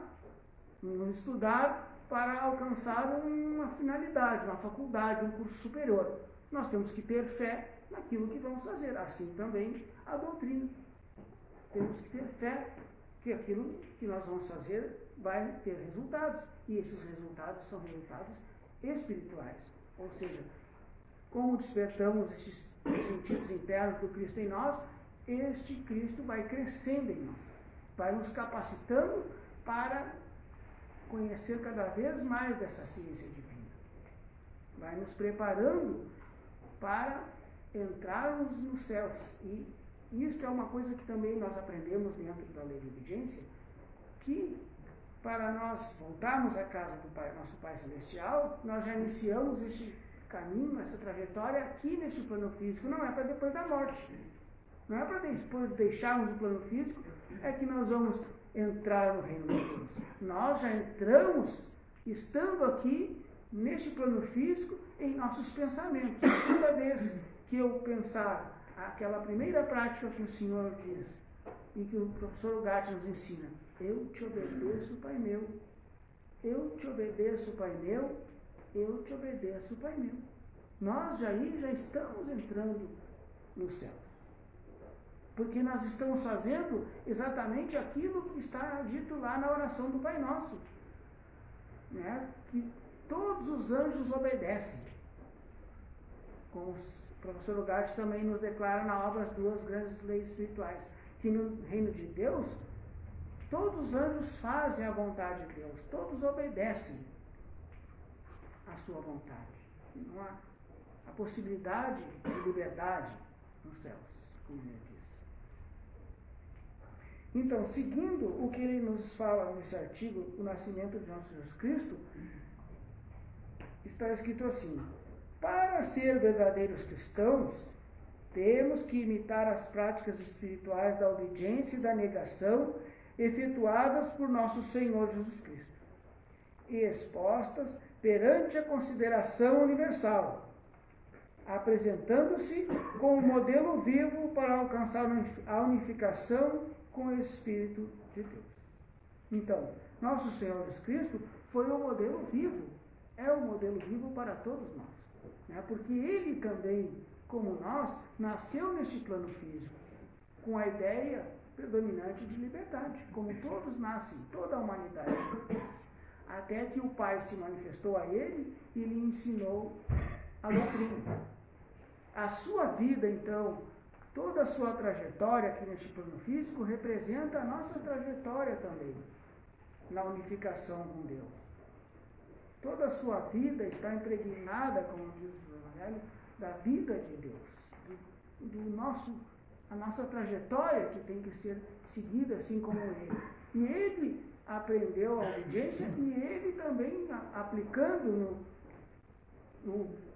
Vamos estudar para alcançar uma finalidade, uma faculdade, um curso superior. Nós temos que ter fé naquilo que vamos fazer. Assim também a doutrina. Temos que ter fé que aquilo que nós vamos fazer vai ter resultados. E esses resultados são resultados espirituais. Ou seja, como despertamos estes sentidos internos do Cristo em nós, este Cristo vai crescendo em nós. Vai nos capacitando para conhecer cada vez mais dessa ciência divina. Vai nos preparando para entrarmos nos céus. E isso é uma coisa que também nós aprendemos dentro da lei de obediência, que para nós voltarmos à casa do Pai, nosso Pai Celestial, nós já iniciamos este caminho, essa trajetória aqui neste plano físico, não é para depois da morte. Não é para depois de deixarmos o plano físico, é que nós vamos entrar no reino de Deus. Nós já entramos, estando aqui, neste plano físico, em nossos pensamentos. Toda vez que eu pensar aquela primeira prática que o Senhor diz, e que o professor Ugarte nos ensina, eu te obedeço, Pai meu. Eu te obedeço, Pai meu. Eu te obedeço, Pai meu. Nós já estamos entrando no céu. Porque nós estamos fazendo exatamente aquilo que está dito lá na oração do Pai Nosso. Né? Que todos os anjos obedecem. Como o professor Ugarte também nos declara na obra as duas grandes leis espirituais. Que no reino de Deus, todos os anjos fazem a vontade de Deus. Todos obedecem a sua vontade. Não há a possibilidade de liberdade nos céus, como ele diz. Então, seguindo o que ele nos fala nesse artigo, o nascimento de nosso Jesus Cristo, está escrito assim: para ser verdadeiros cristãos, temos que imitar as práticas espirituais da obediência e da negação efetuadas por nosso Senhor Jesus Cristo, e expostas perante a consideração universal, apresentando-se como modelo vivo para alcançar a unificação com o Espírito de Deus. Então, nosso Senhor Jesus Cristo foi o modelo vivo, é o modelo vivo para todos nós, né? Porque ele também, como nós, nasceu neste plano físico, com a ideia predominante de liberdade, como todos nascem, toda a humanidade. Até que o Pai se manifestou a ele e lhe ensinou a doutrina. A sua vida, então, toda a sua trajetória aqui neste plano físico representa a nossa trajetória também, na unificação com Deus. Toda a sua vida está impregnada, como diz o Evangelho, da vida de Deus, a nossa trajetória que tem que ser seguida assim como ele. E ele aprendeu a obediência e ele também, aplicando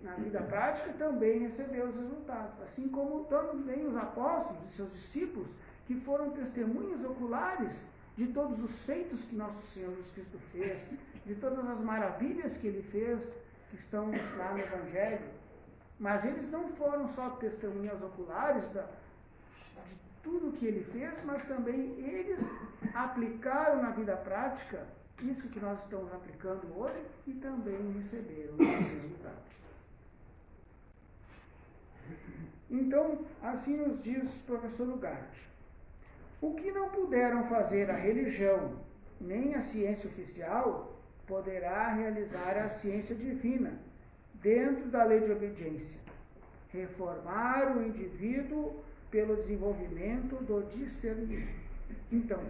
na vida prática, também recebeu os resultados. Assim como também os apóstolos e seus discípulos, que foram testemunhas oculares de todos os feitos que nosso Senhor Jesus Cristo fez, de todas as maravilhas que ele fez, que estão lá no Evangelho. Mas eles não foram só testemunhas oculares de tudo que ele fez, mas também eles aplicaram na vida prática isso que nós estamos aplicando hoje e também receberam os resultados. Então, assim nos diz o professor Ugarte: o que não puderam fazer a religião nem a ciência oficial, poderá realizar a ciência divina, dentro da lei de obediência, reformar o indivíduo pelo desenvolvimento do discernimento. Então,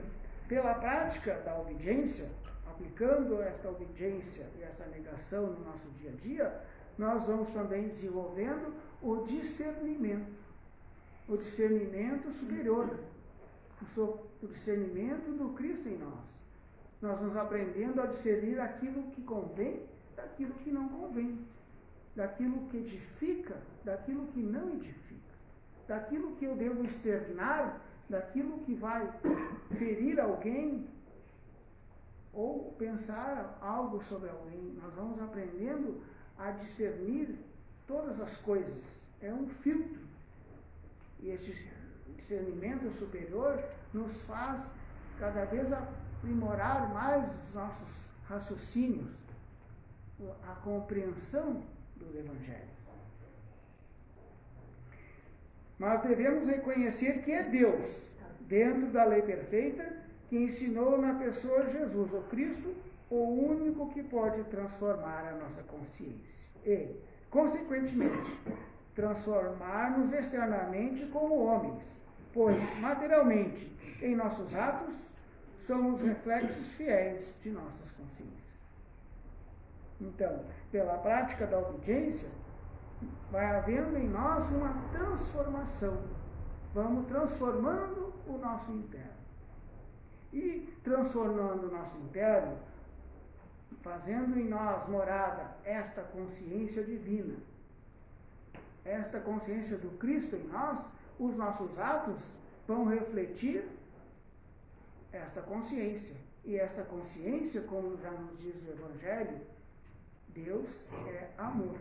pela prática da obediência, aplicando esta obediência e essa negação no nosso dia a dia, nós vamos também desenvolvendo o discernimento superior, o discernimento do Cristo em nós. Nós vamos aprendendo a discernir aquilo que convém daquilo que não convém, daquilo que edifica, daquilo que não edifica, daquilo que eu devo externar, daquilo que vai ferir alguém ou pensar algo sobre alguém. Nós vamos aprendendo a discernir todas as coisas. É um filtro. E este discernimento superior nos faz cada vez aprimorar mais os nossos raciocínios, a compreensão do Evangelho. Mas devemos reconhecer que é Deus, dentro da lei perfeita, que ensinou na pessoa de Jesus, o Cristo, o único que pode transformar a nossa consciência. E, consequentemente, transformar-nos externamente como homens, pois, materialmente, em nossos atos, somos reflexos fiéis de nossas consciências. Então, pela prática da obediência, vai havendo em nós uma transformação. Vamos transformando o nosso interno. E transformando o nosso interno, fazendo em nós morada esta consciência divina, esta consciência do Cristo em nós, os nossos atos vão refletir esta consciência. E esta consciência, como já nos diz o Evangelho, Deus é amor.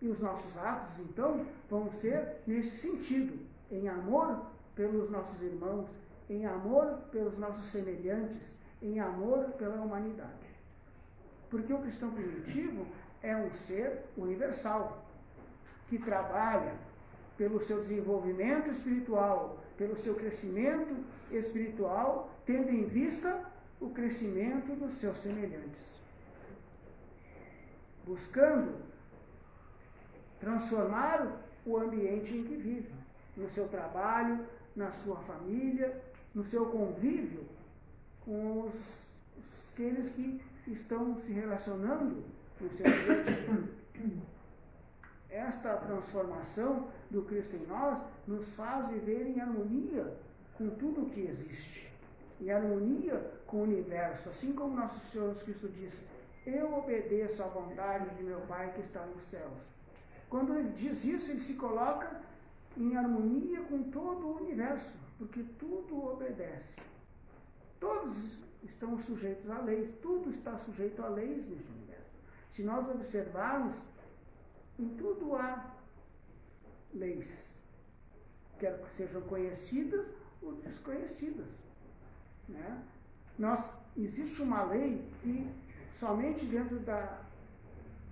E os nossos atos, então, vão ser nesse sentido, em amor pelos nossos irmãos, em amor pelos nossos semelhantes, em amor pela humanidade. Porque o cristão primitivo é um ser universal, que trabalha pelo seu desenvolvimento espiritual, pelo seu crescimento espiritual, tendo em vista o crescimento dos seus semelhantes. Buscando transformar o ambiente em que vive, no seu trabalho, na sua família, no seu convívio com aqueles que estão se relacionando no seu dia a dia. Esta transformação do Cristo em nós nos faz viver em harmonia com tudo o que existe, em harmonia com o universo, assim como nosso Senhor Jesus Cristo diz: eu obedeço à vontade de meu Pai que está nos céus. Quando ele diz isso, ele se coloca em harmonia com todo o universo, porque tudo obedece. Todos estão sujeitos a leis, tudo está sujeito a leis neste universo. Se nós observarmos, em tudo há leis, quer que sejam conhecidas ou desconhecidas. Né? Existe uma lei que somente dentro da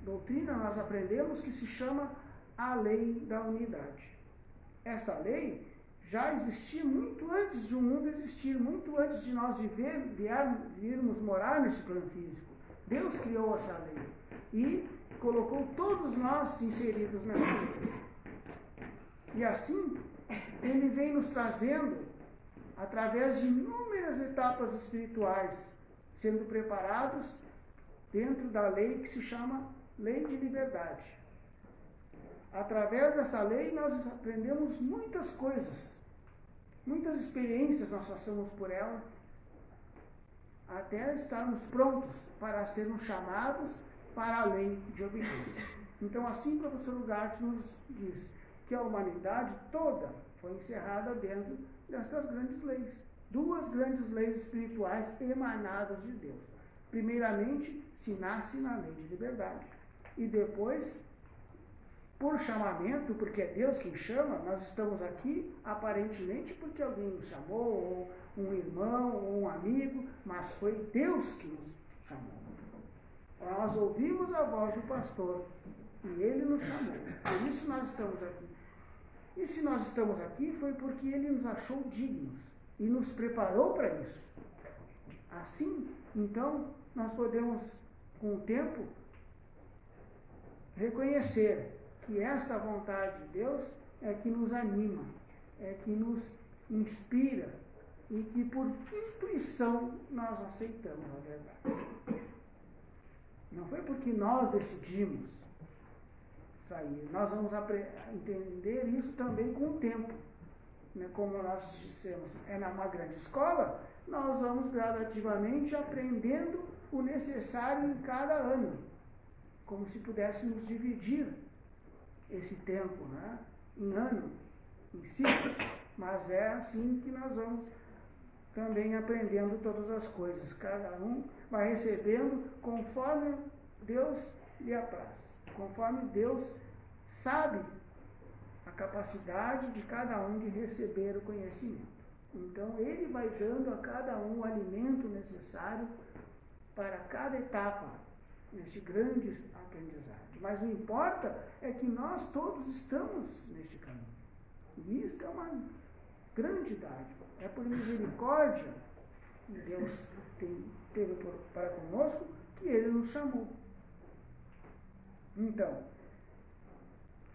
doutrina nós aprendemos, que se chama a lei da unidade. Essa lei já existia muito antes de o mundo existir, muito antes de nós virmos morar nesse plano físico. Deus criou essa lei e colocou todos nós inseridos nessa lei. E assim, ele vem nos trazendo, através de inúmeras etapas espirituais, sendo preparados dentro da lei que se chama lei de liberdade. Através dessa lei nós aprendemos muitas coisas, muitas experiências nós passamos por ela, até estarmos prontos para sermos chamados para a lei de obediência. Então, assim, o professor Ugarte nos diz que a humanidade toda foi encerrada dentro dessas grandes leis. Duas grandes leis espirituais emanadas de Deus. Primeiramente, se nasce na lei de liberdade. E depois, por chamamento, porque é Deus quem chama, nós estamos aqui aparentemente porque alguém nos chamou, ou um irmão, ou um amigo, mas foi Deus que nos chamou. Nós ouvimos a voz do pastor e ele nos chamou. Por isso nós estamos aqui. E se nós estamos aqui foi porque ele nos achou dignos e nos preparou para isso. Assim, então, nós podemos, com o tempo, reconhecer que esta vontade de Deus é que nos anima, é que nos inspira e que por intuição nós aceitamos a verdade. Não foi porque nós decidimos sair. Nós vamos entender isso também com o tempo. Né? Como nós dissemos, é numa grande escola, nós vamos gradativamente aprendendo o necessário em cada ano. Como se pudéssemos dividir esse tempo, né? Em ano, em ciclo. Mas é assim que nós vamos também aprendendo todas as coisas. Cada um vai recebendo conforme Deus lhe apraz, conforme Deus sabe a capacidade de cada um de receber o conhecimento. Então, ele vai dando a cada um o alimento necessário para cada etapa neste grande aprendizado. Mas o que importa é que nós todos estamos neste caminho. E isto é uma grande dádiva. É por misericórdia que Deus teve para conosco que Ele nos chamou. Então,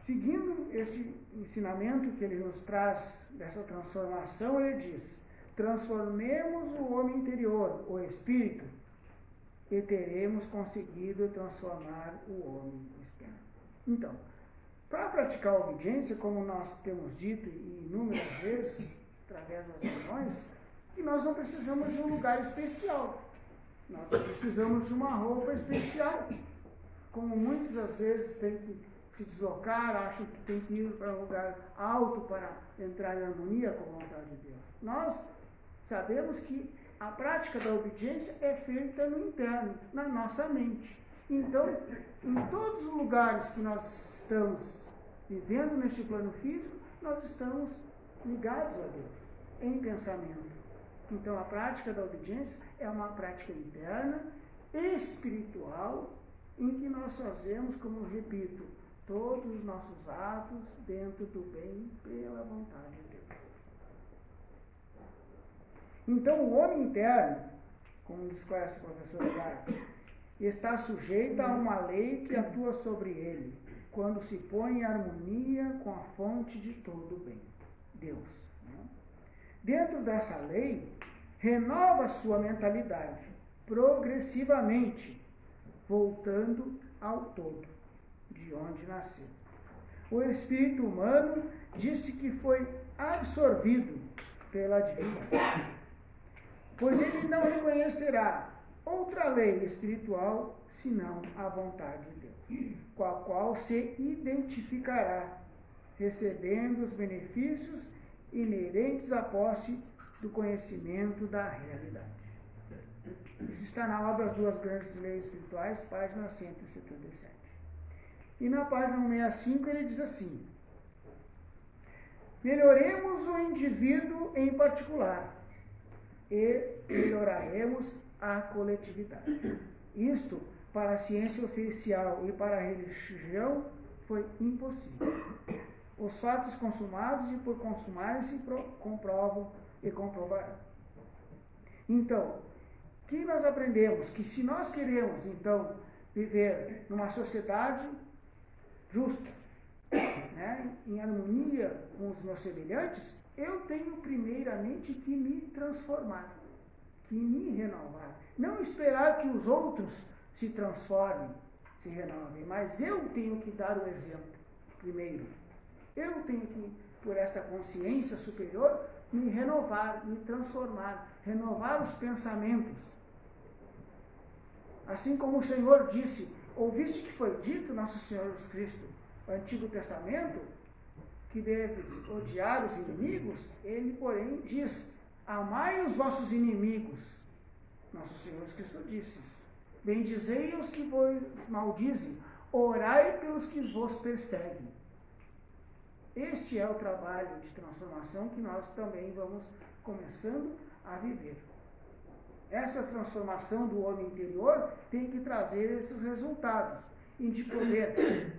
seguindo este ensinamento que Ele nos traz dessa transformação, Ele diz: transformemos o homem interior, o espírito, e teremos conseguido transformar o homem externo. Então, para praticar a obediência, como nós temos dito inúmeras vezes, através das reuniões, que nós não precisamos de um lugar especial. Nós não precisamos de uma roupa especial. Como muitas às vezes têm que se deslocar, acham que tem que ir para um lugar alto para entrar em harmonia com a vontade de Deus. Nós sabemos que a prática da obediência é feita no interno, na nossa mente. Então, em todos os lugares que nós estamos vivendo neste plano físico, nós estamos ligados a Deus, em pensamento. Então, a prática da obediência é uma prática interna, espiritual, em que nós fazemos, como eu repito, todos os nossos atos dentro do bem pela vontade de Deus. Então, o homem interno, como esclarece o professor Eduardo, está sujeito a uma lei que atua sobre ele, quando se põe em harmonia com a fonte de todo o bem, Deus. Né? Dentro dessa lei, renova sua mentalidade, progressivamente, voltando ao todo, de onde nasceu. O espírito humano disse que foi absorvido pela divindade, pois ele não reconhecerá outra lei espiritual senão a vontade de Deus, com a qual se identificará, recebendo os benefícios inerentes à posse do conhecimento da realidade. Isso está na obra As Duas Grandes Leis Espirituais, página 177. E na página 165 ele diz assim: melhoremos o indivíduo em particular e melhoraremos a coletividade. Isto, para a ciência oficial e para a religião, foi impossível. Os fatos consumados e por consumarem-se comprovam e comprovarão. Então, que nós aprendemos? Que se nós queremos, então, viver numa sociedade justa, né, em harmonia com os meus semelhantes, eu tenho primeiramente que me transformar, que me renovar. Não esperar que os outros se transformem, se renovem, mas eu tenho que dar o exemplo primeiro. Eu tenho que, por esta consciência superior, me renovar, me transformar, renovar os pensamentos. Assim como o Senhor disse, ouviste que foi dito, nosso Senhor Jesus Cristo, no Antigo Testamento, que deves odiar os inimigos, ele, porém, diz, amai os vossos inimigos. Nosso Senhor Jesus Cristo disse, bendizei os que vos maldizem, orai pelos que vos perseguem. Este é o trabalho de transformação que nós também vamos começando a viver. Essa transformação do homem interior tem que trazer esses resultados e de poder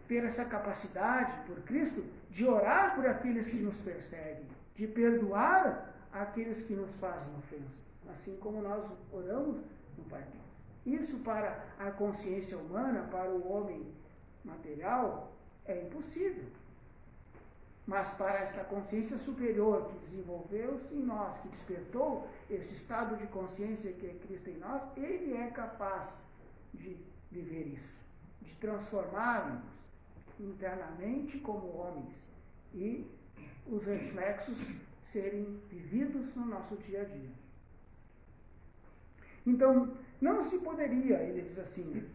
ter essa capacidade por Cristo de orar por aqueles que nos perseguem, de perdoar aqueles que nos fazem ofensa, assim como nós oramos no Pai Nosso. Isso para a consciência humana, para o homem material, é impossível. Mas para esta consciência superior que desenvolveu-se em nós, que despertou esse estado de consciência que é Cristo em nós, ele é capaz de viver isso, de transformar-nos internamente como homens e os reflexos serem vividos no nosso dia a dia. Então, não se poderia, ele diz assim,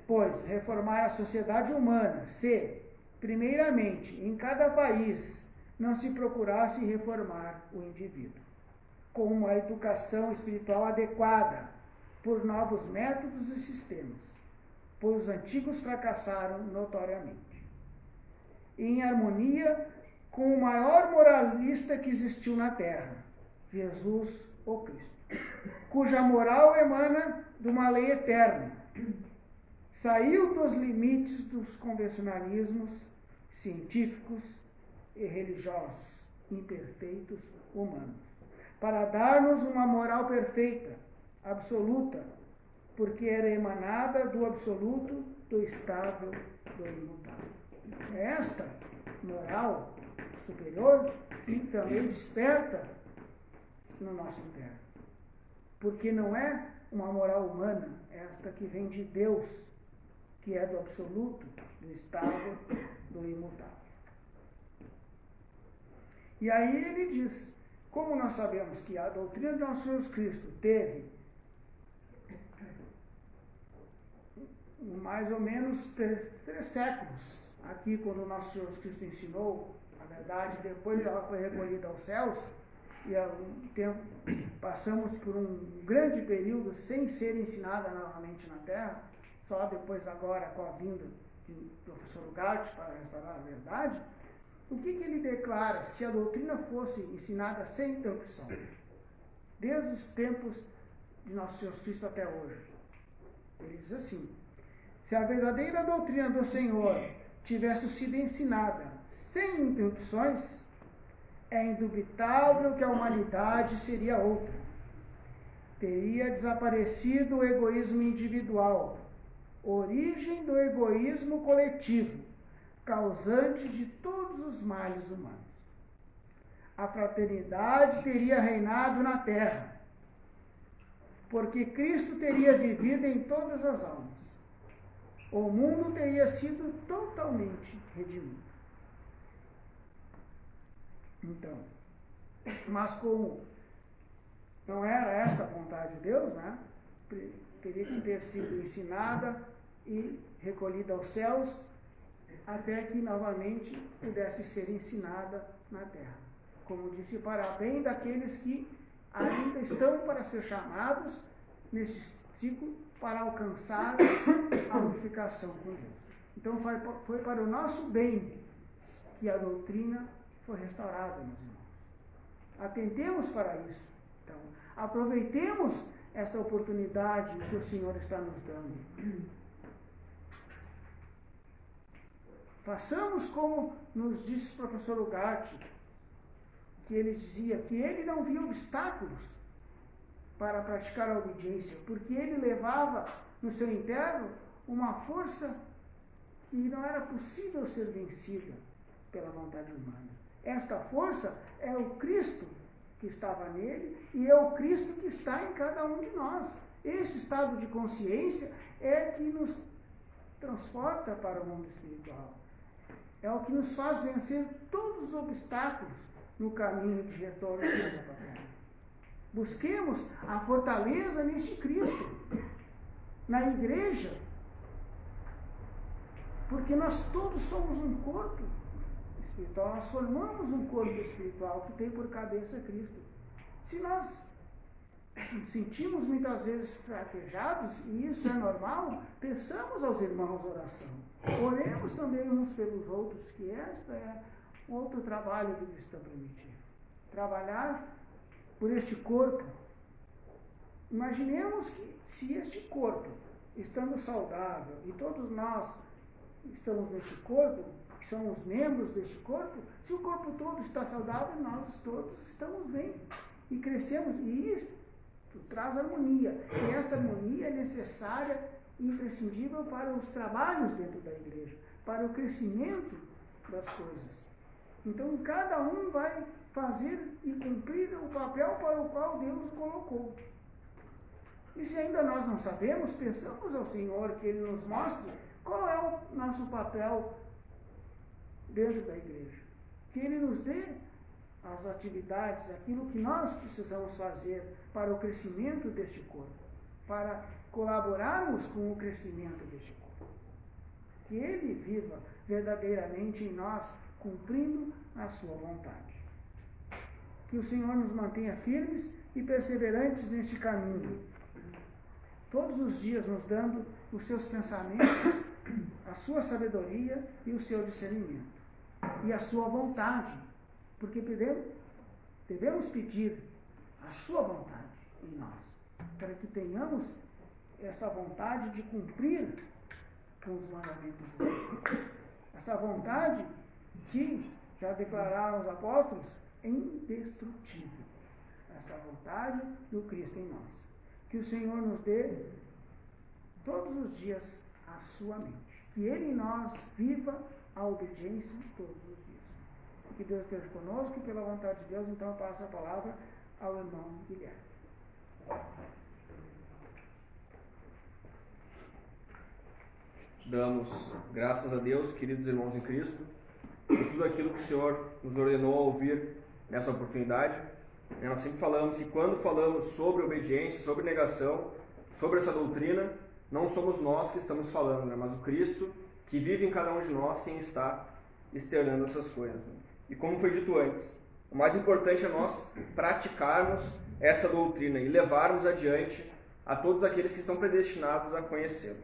pois reformar a sociedade humana se, primeiramente, em cada país, não se procurasse reformar o indivíduo, com uma educação espiritual adequada, por novos métodos e sistemas, pois os antigos fracassaram notoriamente. Em harmonia com o maior moralista que existiu na Terra, Jesus, o Cristo, cuja moral emana de uma lei eterna, saiu dos limites dos convencionalismos científicos e religiosos, imperfeitos, humanos, para dar-nos uma moral perfeita, absoluta, porque era emanada do absoluto, do estável, do imutável. Esta moral superior que também desperta no nosso interno, porque não é uma moral humana, esta que vem de Deus, que é do absoluto, do estável, do imutável. E aí ele diz, como nós sabemos que a doutrina de nosso Jesus Cristo teve mais ou menos 3 séculos, aqui quando o nosso Jesus Cristo ensinou a verdade, depois ela foi recolhida aos céus, e há um tempo passamos por um grande período sem ser ensinada novamente na Terra, só depois agora com a vinda do professor Ugarte para restaurar a verdade. O que ele declara se a doutrina fosse ensinada sem interrupção, desde os tempos de nosso Jesus Cristo até hoje? Ele diz assim: se a verdadeira doutrina do Senhor tivesse sido ensinada sem interrupções, é indubitável que a humanidade seria outra. Teria desaparecido o egoísmo individual, origem do egoísmo coletivo, causante de todos os males humanos. A fraternidade teria reinado na terra, porque Cristo teria vivido em todas as almas. O mundo teria sido totalmente redimido. Então, mas como não era essa a vontade de Deus, né? Teria que ter sido ensinada e recolhida aos céus, até que novamente pudesse ser ensinada na terra. Como disse, para bem daqueles que ainda estão para ser chamados nesse ciclo para alcançar a unificação com Deus. Então foi para o nosso bem que a doutrina foi restaurada, meus irmãos. Atentemos para isso. Então, aproveitemos essa oportunidade que o Senhor está nos dando. Façamos como nos disse o professor Ugarte, que ele dizia que ele não via obstáculos para praticar a obediência, porque ele levava no seu interno uma força que não era possível ser vencida pela vontade humana. Esta força é o Cristo que estava nele e é o Cristo que está em cada um de nós. Esse estado de consciência é que nos transporta para o mundo espiritual. É o que nos faz vencer todos os obstáculos no caminho de retorno à casa paterna. Busquemos a fortaleza neste Cristo, na igreja, porque nós todos somos um corpo espiritual, nós formamos um corpo espiritual que tem por cabeça Cristo. Se nós nos sentimos muitas vezes fraquejados, e isso é normal, peçamos aos irmãos oração. Oremos também uns pelos outros, que esta é outro trabalho do cristão primitivo. Trabalhar por este corpo. Imaginemos que se este corpo, estando saudável, e todos nós estamos neste corpo, que somos membros deste corpo, se o corpo todo está saudável, nós todos estamos bem e crescemos, e isso traz harmonia, e esta harmonia é necessária e imprescindível para os trabalhos dentro da igreja, para o crescimento das coisas. Então cada um vai fazer e cumprir o papel para o qual Deus o colocou. E se ainda nós não sabemos, peçamos ao Senhor que Ele nos mostre qual é o nosso papel dentro da igreja. Que Ele nos dê as atividades, aquilo que nós precisamos fazer para o crescimento deste corpo, para colaborarmos com o crescimento deste corpo. Que Ele viva verdadeiramente em nós, cumprindo a sua vontade. Que o Senhor nos mantenha firmes e perseverantes neste caminho, todos os dias nos dando os seus pensamentos, a sua sabedoria e o seu discernimento, e a sua vontade, porque devemos pedir a sua vontade em nós, para que tenhamos essa vontade de cumprir com os mandamentos de Deus. Essa vontade que já declararam os apóstolos, indestrutível. Essa vontade do Cristo em nós. Que o Senhor nos dê todos os dias a sua mente. Que Ele em nós viva a obediência todos os dias. Que Deus esteja conosco e pela vontade de Deus, então, passo a palavra ao irmão Guilherme. Damos graças a Deus, queridos irmãos em Cristo, por tudo aquilo que o Senhor nos ordenou a ouvir nessa oportunidade. Nós sempre falamos que quando falamos sobre obediência, sobre negação, sobre essa doutrina, não somos nós que estamos falando, mas o Cristo que vive em cada um de nós, quem está externando essas coisas. E como foi dito antes, o mais importante é nós praticarmos essa doutrina e levarmos adiante a todos aqueles que estão predestinados a conhecê-lo.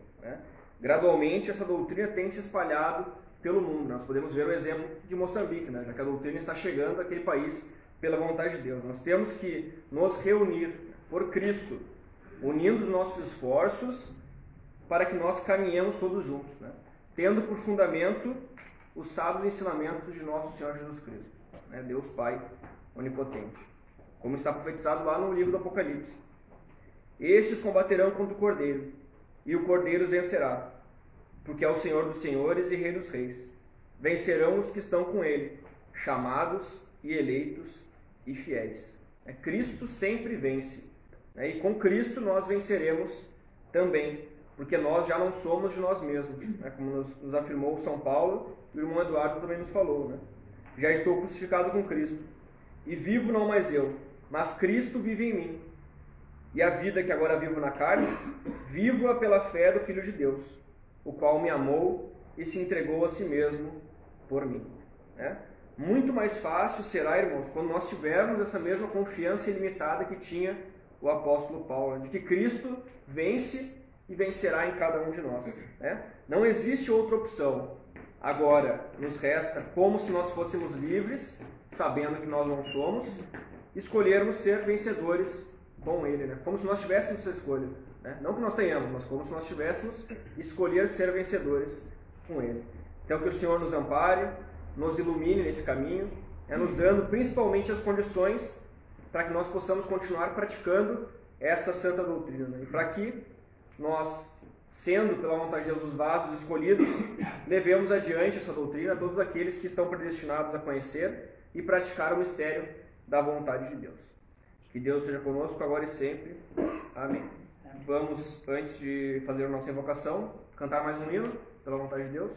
Gradualmente, essa doutrina tem se espalhado pelo mundo. Nós podemos ver o exemplo de Moçambique, já que a doutrina está chegando àquele país pela vontade de Deus. Nós temos que nos reunir por Cristo, unindo os nossos esforços para que nós caminhemos todos juntos, tendo por fundamento os sábios ensinamentos de nosso Senhor Jesus Cristo, Deus Pai onipotente, como está profetizado lá no livro do Apocalipse. Estes combaterão contra o Cordeiro, e o Cordeiro os vencerá, porque é o Senhor dos senhores e Rei dos reis. Vencerão os que estão com ele, chamados e eleitos e fiéis. Cristo sempre vence, e com Cristo nós venceremos também, porque nós já não somos de nós mesmos, como nos afirmou São Paulo, e o irmão Eduardo também nos falou. Já estou crucificado com Cristo, e vivo não mais eu, mas Cristo vive em mim. E a vida que agora vivo na carne, vivo-a pela fé do Filho de Deus, o qual me amou e se entregou a si mesmo por mim. Muito mais fácil será, irmãos, quando nós tivermos essa mesma confiança ilimitada que tinha o apóstolo Paulo, de que Cristo vence e vencerá em cada um de nós. Não existe outra opção. Agora, nos resta, como se nós fôssemos livres, sabendo que nós não somos, escolhermos ser vencedores com Ele, como se nós tivéssemos essa escolha. Não que nós tenhamos, mas como se nós tivéssemos escolher ser vencedores com Ele. Então, que o Senhor nos ampare, nos ilumine nesse caminho, nos dando principalmente as condições para que nós possamos continuar praticando essa santa doutrina. E para que nós, sendo pela vontade de Deus os vasos escolhidos, levemos adiante essa doutrina a todos aqueles que estão predestinados a conhecer e praticar o mistério da vontade de Deus. Que Deus esteja conosco agora e sempre. Amém. Vamos, antes de fazer a nossa invocação, cantar mais um hino, pela vontade de Deus.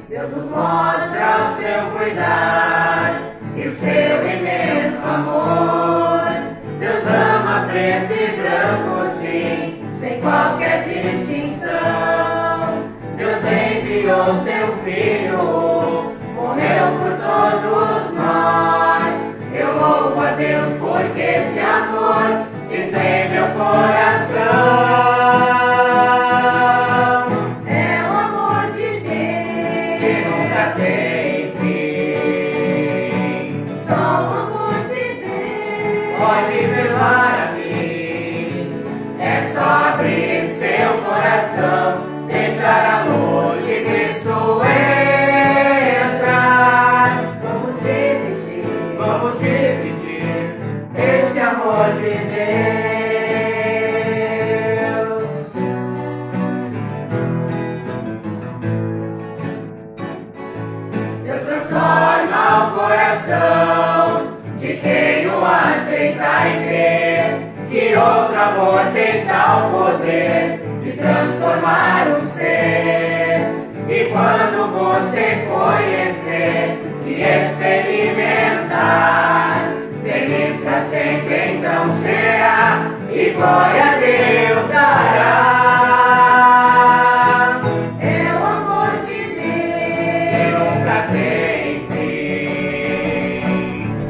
Deus nos mostra o seu cuidado e o seu imenso amor. Deus ama preto e branco, sim, sem qualquer distinção. Deus enviou seu Filho, morreu por todos nós. Eu louvo a Deus porque esse amor se tem em meu coração. Deixar a luz de Cristo entrar. Vamos repetir dividir esse amor de Deus. Deus transforma o coração de quem o aceita e crê que outro amor tem tal poder de transformar um ser. E quando você conhecer e experimentar, feliz pra sempre então será, e glória a Deus dará. É o amor de Deus que nunca tem fim.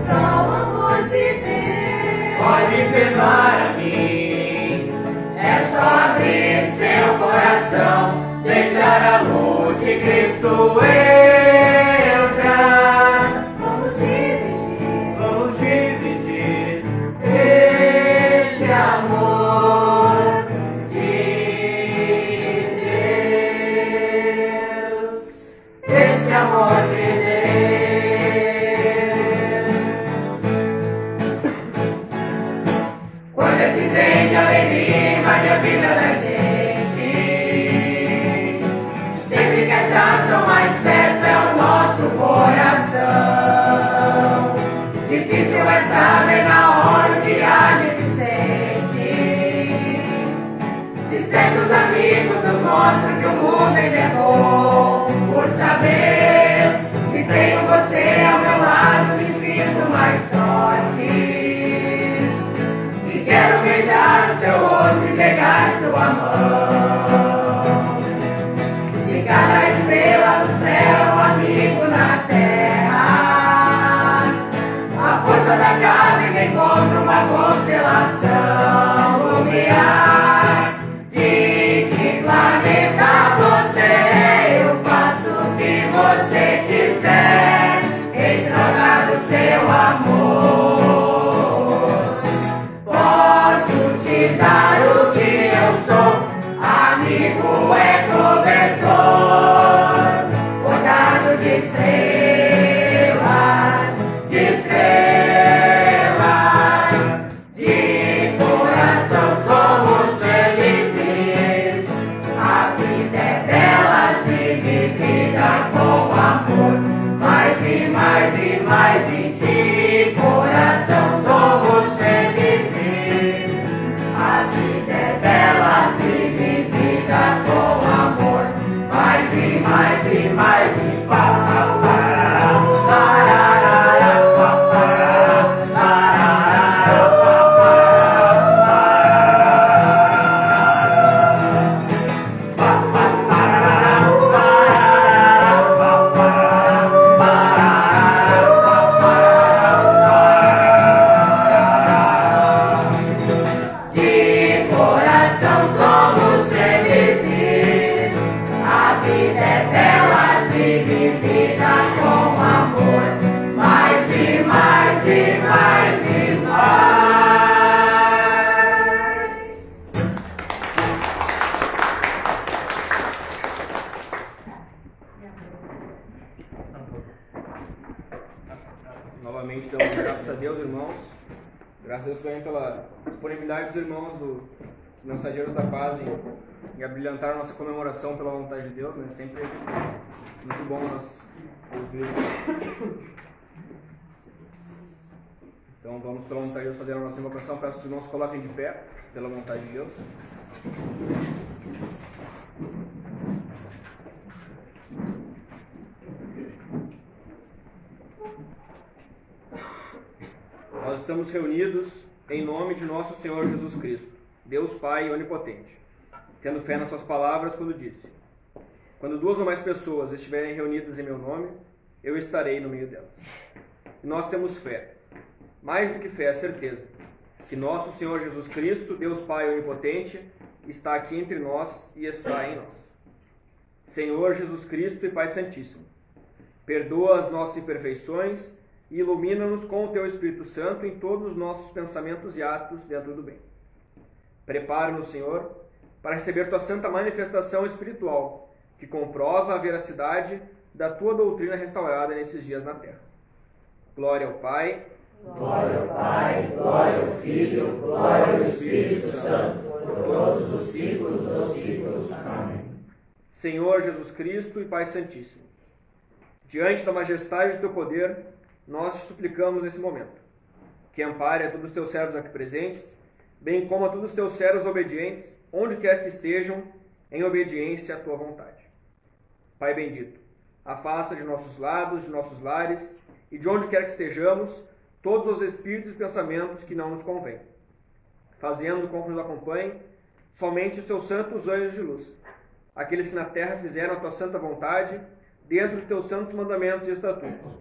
Só o amor de Deus pode perdoar a mim. É só abrir seu coração, deixar a luz de Cristo entrar. Vamos dividir esse amor de Deus, esse amor de Deus. Quando esse trem de alegria invade a vida da gente, sempre que a estação mais perto é o nosso coração. Difícil é saber na hora o que a gente sente. Se certos amigos nos mostram que o mundo ainda é bom, por saber se tenho você ao meu lado me sinto mais forte. E quero beijar o seu rosto e pegar sua mão. Se cada estrela do céu é um amigo na terra, a força da casa ainda encontra uma constelação lumiar. De que planeta você é? Eu faço o que você quiser em troca do seu amor. Posso te dar o que eu sou, amigo é cobertor, bordado de estrelas, de estrelas, de coração somos felizes. A vida é bela se vivida com amor, mais e mais e mais, e de coração somos felizes. A vida é bela se vivida com amor, mais e mais e mais, e pá, pá, parará, parará, pá, parará, parará, pá, parará, pá, pá, parará, parará, pá, parará, parará, pá, parará. De coração somos felizes. A vida é bela se vivida com amor, mais e mais e mais e mais. Novamente damos graças a Deus, irmãos. Graças a Deus também pela disponibilidade dos irmãos do Mensageiros da Paz em abrilhantar a nossa comemoração pela vontade de Deus, né? Sempre muito bom nós ouvir. Então vamos pela vontade de Deus fazer a nossa invocação. Peço que os irmãos se coloquem de pé pela vontade de Deus. Nós estamos reunidos em nome de nosso Senhor Jesus Cristo, Deus Pai onipotente, tendo fé nas suas palavras quando disse: quando 2 ou mais pessoas estiverem reunidas em meu nome, eu estarei no meio delas. E nós temos fé, mais do que fé, a certeza, que nosso Senhor Jesus Cristo, Deus Pai onipotente, está aqui entre nós e está em nós. Senhor Jesus Cristo e Pai Santíssimo, perdoa as nossas imperfeições e ilumina-nos com o Teu Espírito Santo em todos os nossos pensamentos e atos dentro do bem. Prepara-nos, Senhor, para receber Tua santa manifestação espiritual, que comprova a veracidade da Tua doutrina restaurada nesses dias na terra. Glória ao Pai, Glória ao Pai, glória ao Filho, glória ao Espírito Santo, por todos os séculos dos séculos. Amém. Senhor Jesus Cristo e Pai Santíssimo, diante da majestade do teu poder, nós te suplicamos nesse momento, que ampare a todos os teus servos aqui presentes, bem como a todos os teus servos obedientes, onde quer que estejam, em obediência à tua vontade. Pai bendito, afasta de nossos lados, de nossos lares e de onde quer que estejamos, todos os espíritos e pensamentos que não nos convêm, fazendo com que nos acompanhem somente os teus santos anjos de luz, aqueles que na terra fizeram a tua santa vontade, dentro de teus santos mandamentos e estatutos,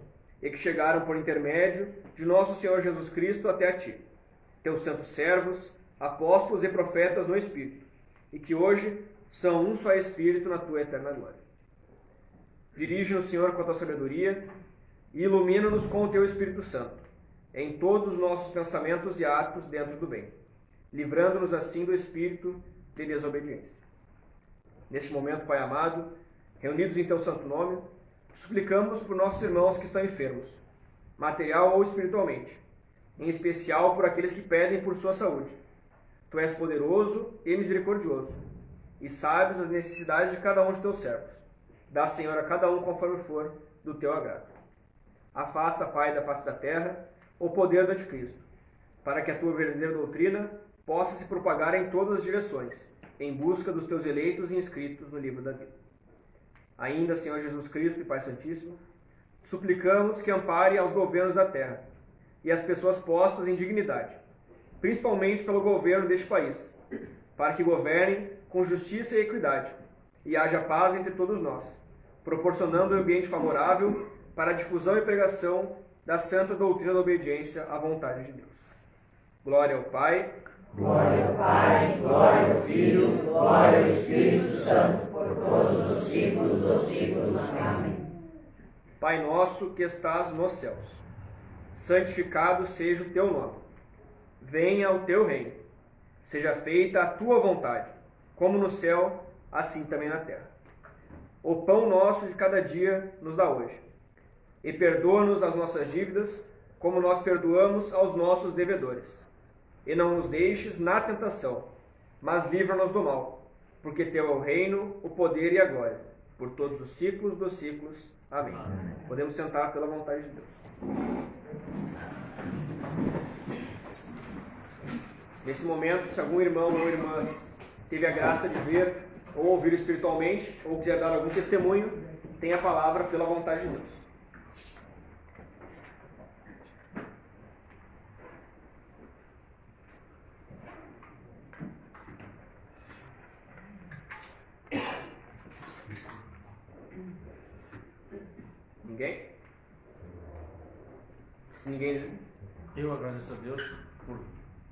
e que chegaram por intermédio de nosso Senhor Jesus Cristo até a ti, teus santos servos, apóstolos e profetas no Espírito, e que hoje são um só Espírito na tua eterna glória. Dirige-nos, Senhor, com a tua sabedoria e ilumina-nos com o teu Espírito Santo, em todos os nossos pensamentos e atos dentro do bem, livrando-nos assim do espírito de desobediência. Neste momento, Pai amado, reunidos em teu santo nome, suplicamos por nossos irmãos que estão enfermos, material ou espiritualmente, em especial por aqueles que pedem por sua saúde. Tu és poderoso e misericordioso, e sabes as necessidades de cada um de teus servos. Dá, Senhor, a cada um conforme for do teu agrado. Afasta, Pai, da face da terra o poder do anticristo, para que a tua verdadeira doutrina possa se propagar em todas as direções, em busca dos teus eleitos e inscritos no livro da vida. Ainda, Senhor Jesus Cristo e Pai Santíssimo, suplicamos que ampare aos governos da terra e as pessoas postas em dignidade, principalmente pelo governo deste país, para que governem com justiça e equidade e haja paz entre todos nós, proporcionando um ambiente favorável para a difusão e pregação da santa doutrina da obediência à vontade de Deus. Glória ao Pai, glória ao Pai, glória ao Filho, glória ao Espírito Santo, por todos os séculos dos séculos. Amém. Pai nosso que estás nos céus, santificado seja o teu nome. Venha o teu reino. Seja feita a tua vontade, como no céu, assim também na terra. O pão nosso de cada dia nos dá hoje. E perdoa-nos as nossas dívidas, como nós perdoamos aos nossos devedores. E não nos deixes na tentação, mas livra-nos do mal, porque teu é o reino, o poder e a glória, por todos os séculos dos séculos. Amém. Amém. Podemos sentar pela vontade de Deus. Nesse momento, se algum irmão ou irmã teve a graça de ver ou ouvir espiritualmente, ou quiser dar algum testemunho, tem a palavra pela vontade de Deus. Ninguém? Se ninguém... Eu agradeço a Deus por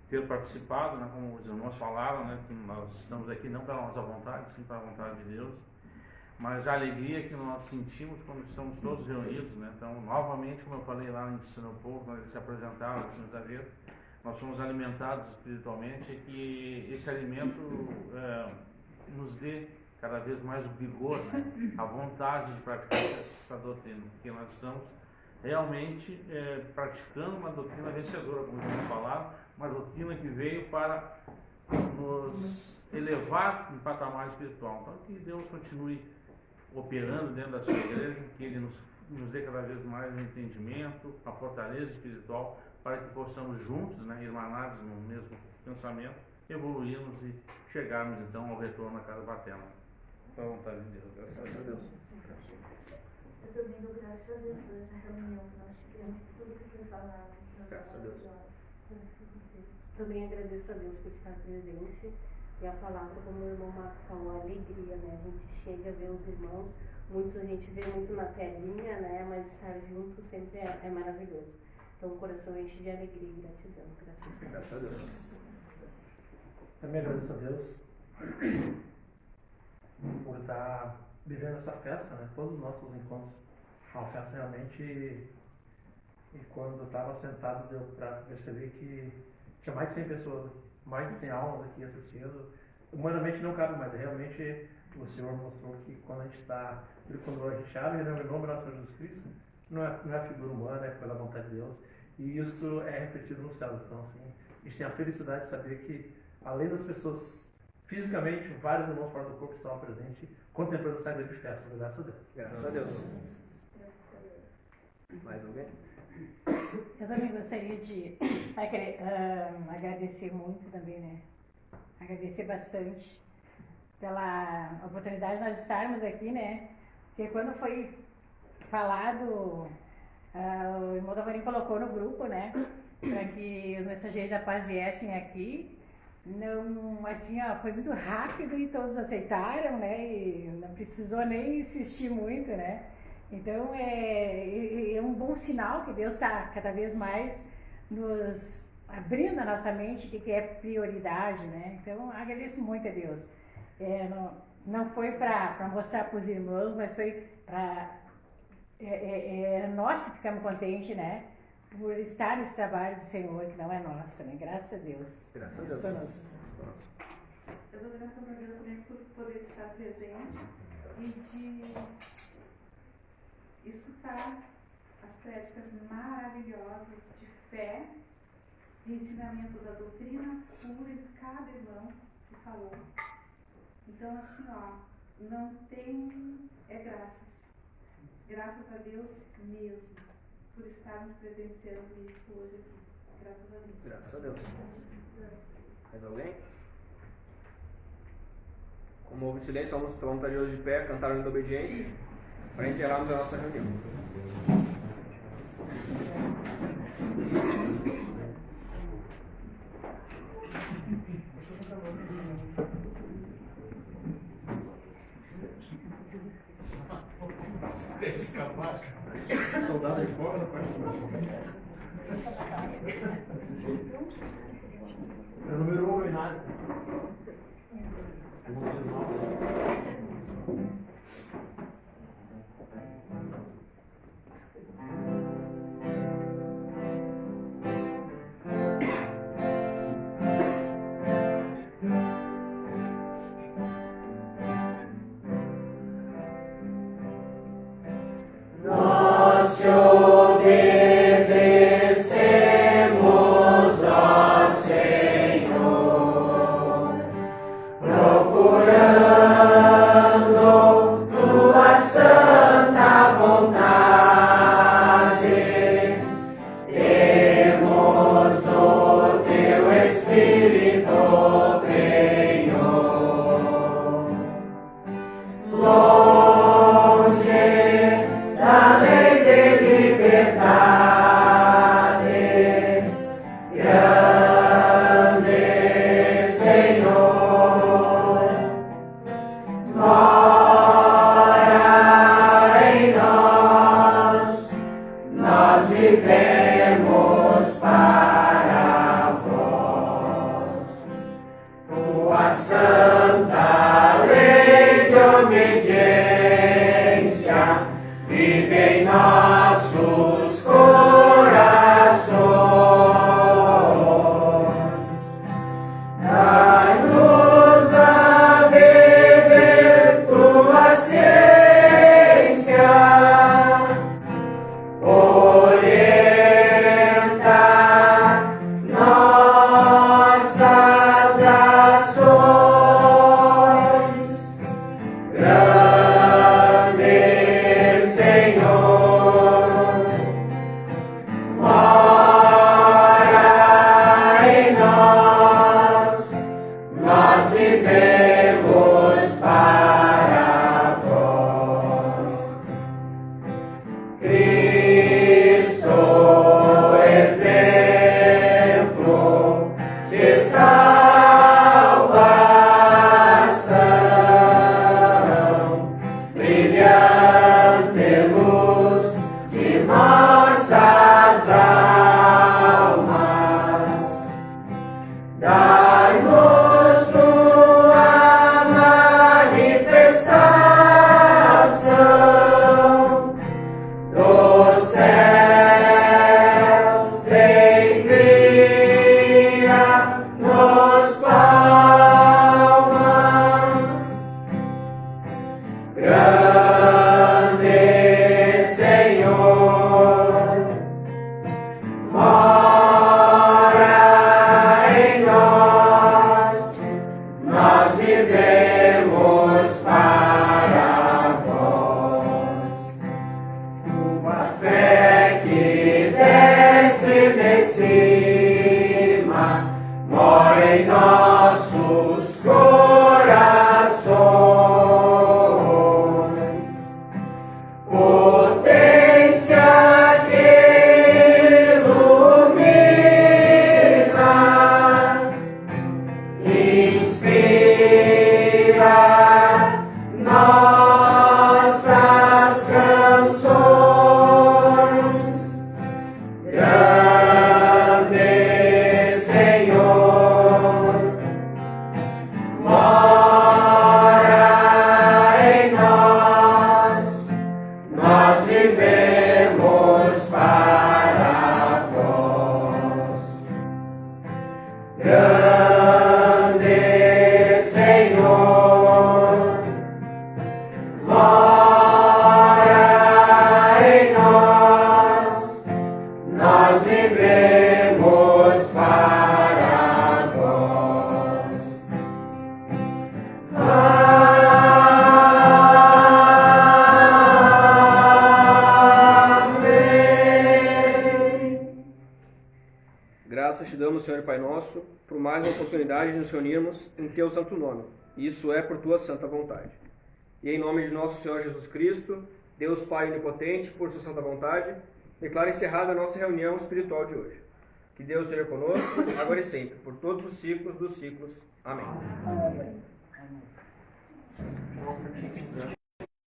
ter participado, né, como os irmãos falaram, né, que nós estamos aqui não pela nossa vontade, sim pela vontade de Deus, mas a alegria que nós sentimos quando estamos todos reunidos, né? Então, novamente, como eu falei lá em São Paulo, quando eles se apresentaram, nós somos alimentados espiritualmente e que esse alimento nos dê cada vez mais o vigor, né, a vontade de praticar essa doutrina, porque nós estamos realmente praticando uma doutrina vencedora, como vamos falar, uma doutrina que veio para nos elevar em patamar espiritual. Então, que Deus continue operando dentro da sua igreja, que Ele nos dê cada vez mais o entendimento, a fortaleza espiritual, para que possamos juntos, né, irmanados no mesmo pensamento, evoluirmos e chegarmos então ao retorno à casa paterna. Com a vontade de Deus. Graças a Deus. Eu também dou graças a Deus por essa reunião que nós tivemos, tudo que foi falado. Graças a Deus. Também agradeço a Deus por estar presente. E a palavra, como o irmão Marco falou, alegria, né? A gente chega a ver os irmãos, muitos a gente vê muito na telinha, né? Mas estar junto sempre é maravilhoso. Então o coração enche de alegria e gratidão. Graças a Deus. Também agradeço a Deus por estar vivendo essa festa, né? Todos os nossos encontros. Uma festa realmente. E quando eu estava sentado, deu para perceber que tinha mais de 100 pessoas, mais de 100 almas aqui assistindo. Humanamente não cabe mais, realmente o Senhor mostrou que quando a gente está, quando a gente abre o nome do nosso Jesus Cristo, não é figura humana, é pela vontade de Deus. e isso é refletido no céu. Então, assim, a gente tem a felicidade de saber que, além das pessoas fisicamente, vários irmãos fora do corpo estavam presentes, contemplando essa grande festa, graças a Deus. Graças a Deus. Mais alguém? Eu também gostaria de agradecer muito também, né? Agradecer bastante pela oportunidade de nós estarmos aqui, né? Porque quando foi falado, o irmão Davorim colocou no grupo, né? Para que os mensageiros da paz viessem aqui. Não, assim, ó, foi muito rápido e todos aceitaram, né? E não precisou nem insistir muito, né? Então é um bom sinal que Deus está cada vez mais nos abrindo a nossa mente que é prioridade, né? Então agradeço muito a Deus. Não foi para mostrar para os irmãos, mas foi para nós que ficamos contentes, né? Por estar nesse trabalho do Senhor, que não é nosso, né? Graças a Deus. Graças a Deus. Eu dou graças a Deus também por poder estar presente e de escutar as prédicas maravilhosas de fé, de ensinamento da doutrina pura de cada irmão que falou. Então, assim, ó, não tem graças. Graças a Deus mesmo, por estarmos presenciando isso hoje aqui. Graças a Deus. Graças a Deus. Mais alguém? Como houve silêncio, vamos voluntariosos de pé, cantar o hino da obediência, para encerrarmos a nossa reunião. Deixa escapar. Soldado de fora da parte de baixo. É o número 1 em nada. Nós te obedecemos, ó Senhor, procurando tua santa vontade. cima, mora em nossos corações. Potência que ilumina, inspira nossas canções. Grande Senhor, mora em nós vivemos para vós. Grande Senhor, mora em nós vivemos para vós. Amém. Graças te damos, Senhor e Pai nosso, por mais uma oportunidade de nos reunirmos em teu santo nome. E isso é por tua santa vontade. E em nome de nosso Senhor Jesus Cristo, Deus Pai onipotente, por sua santa vontade, declaro encerrada a nossa reunião espiritual de hoje. Que Deus esteja conosco, agora e sempre, por todos os ciclos dos ciclos. Amém.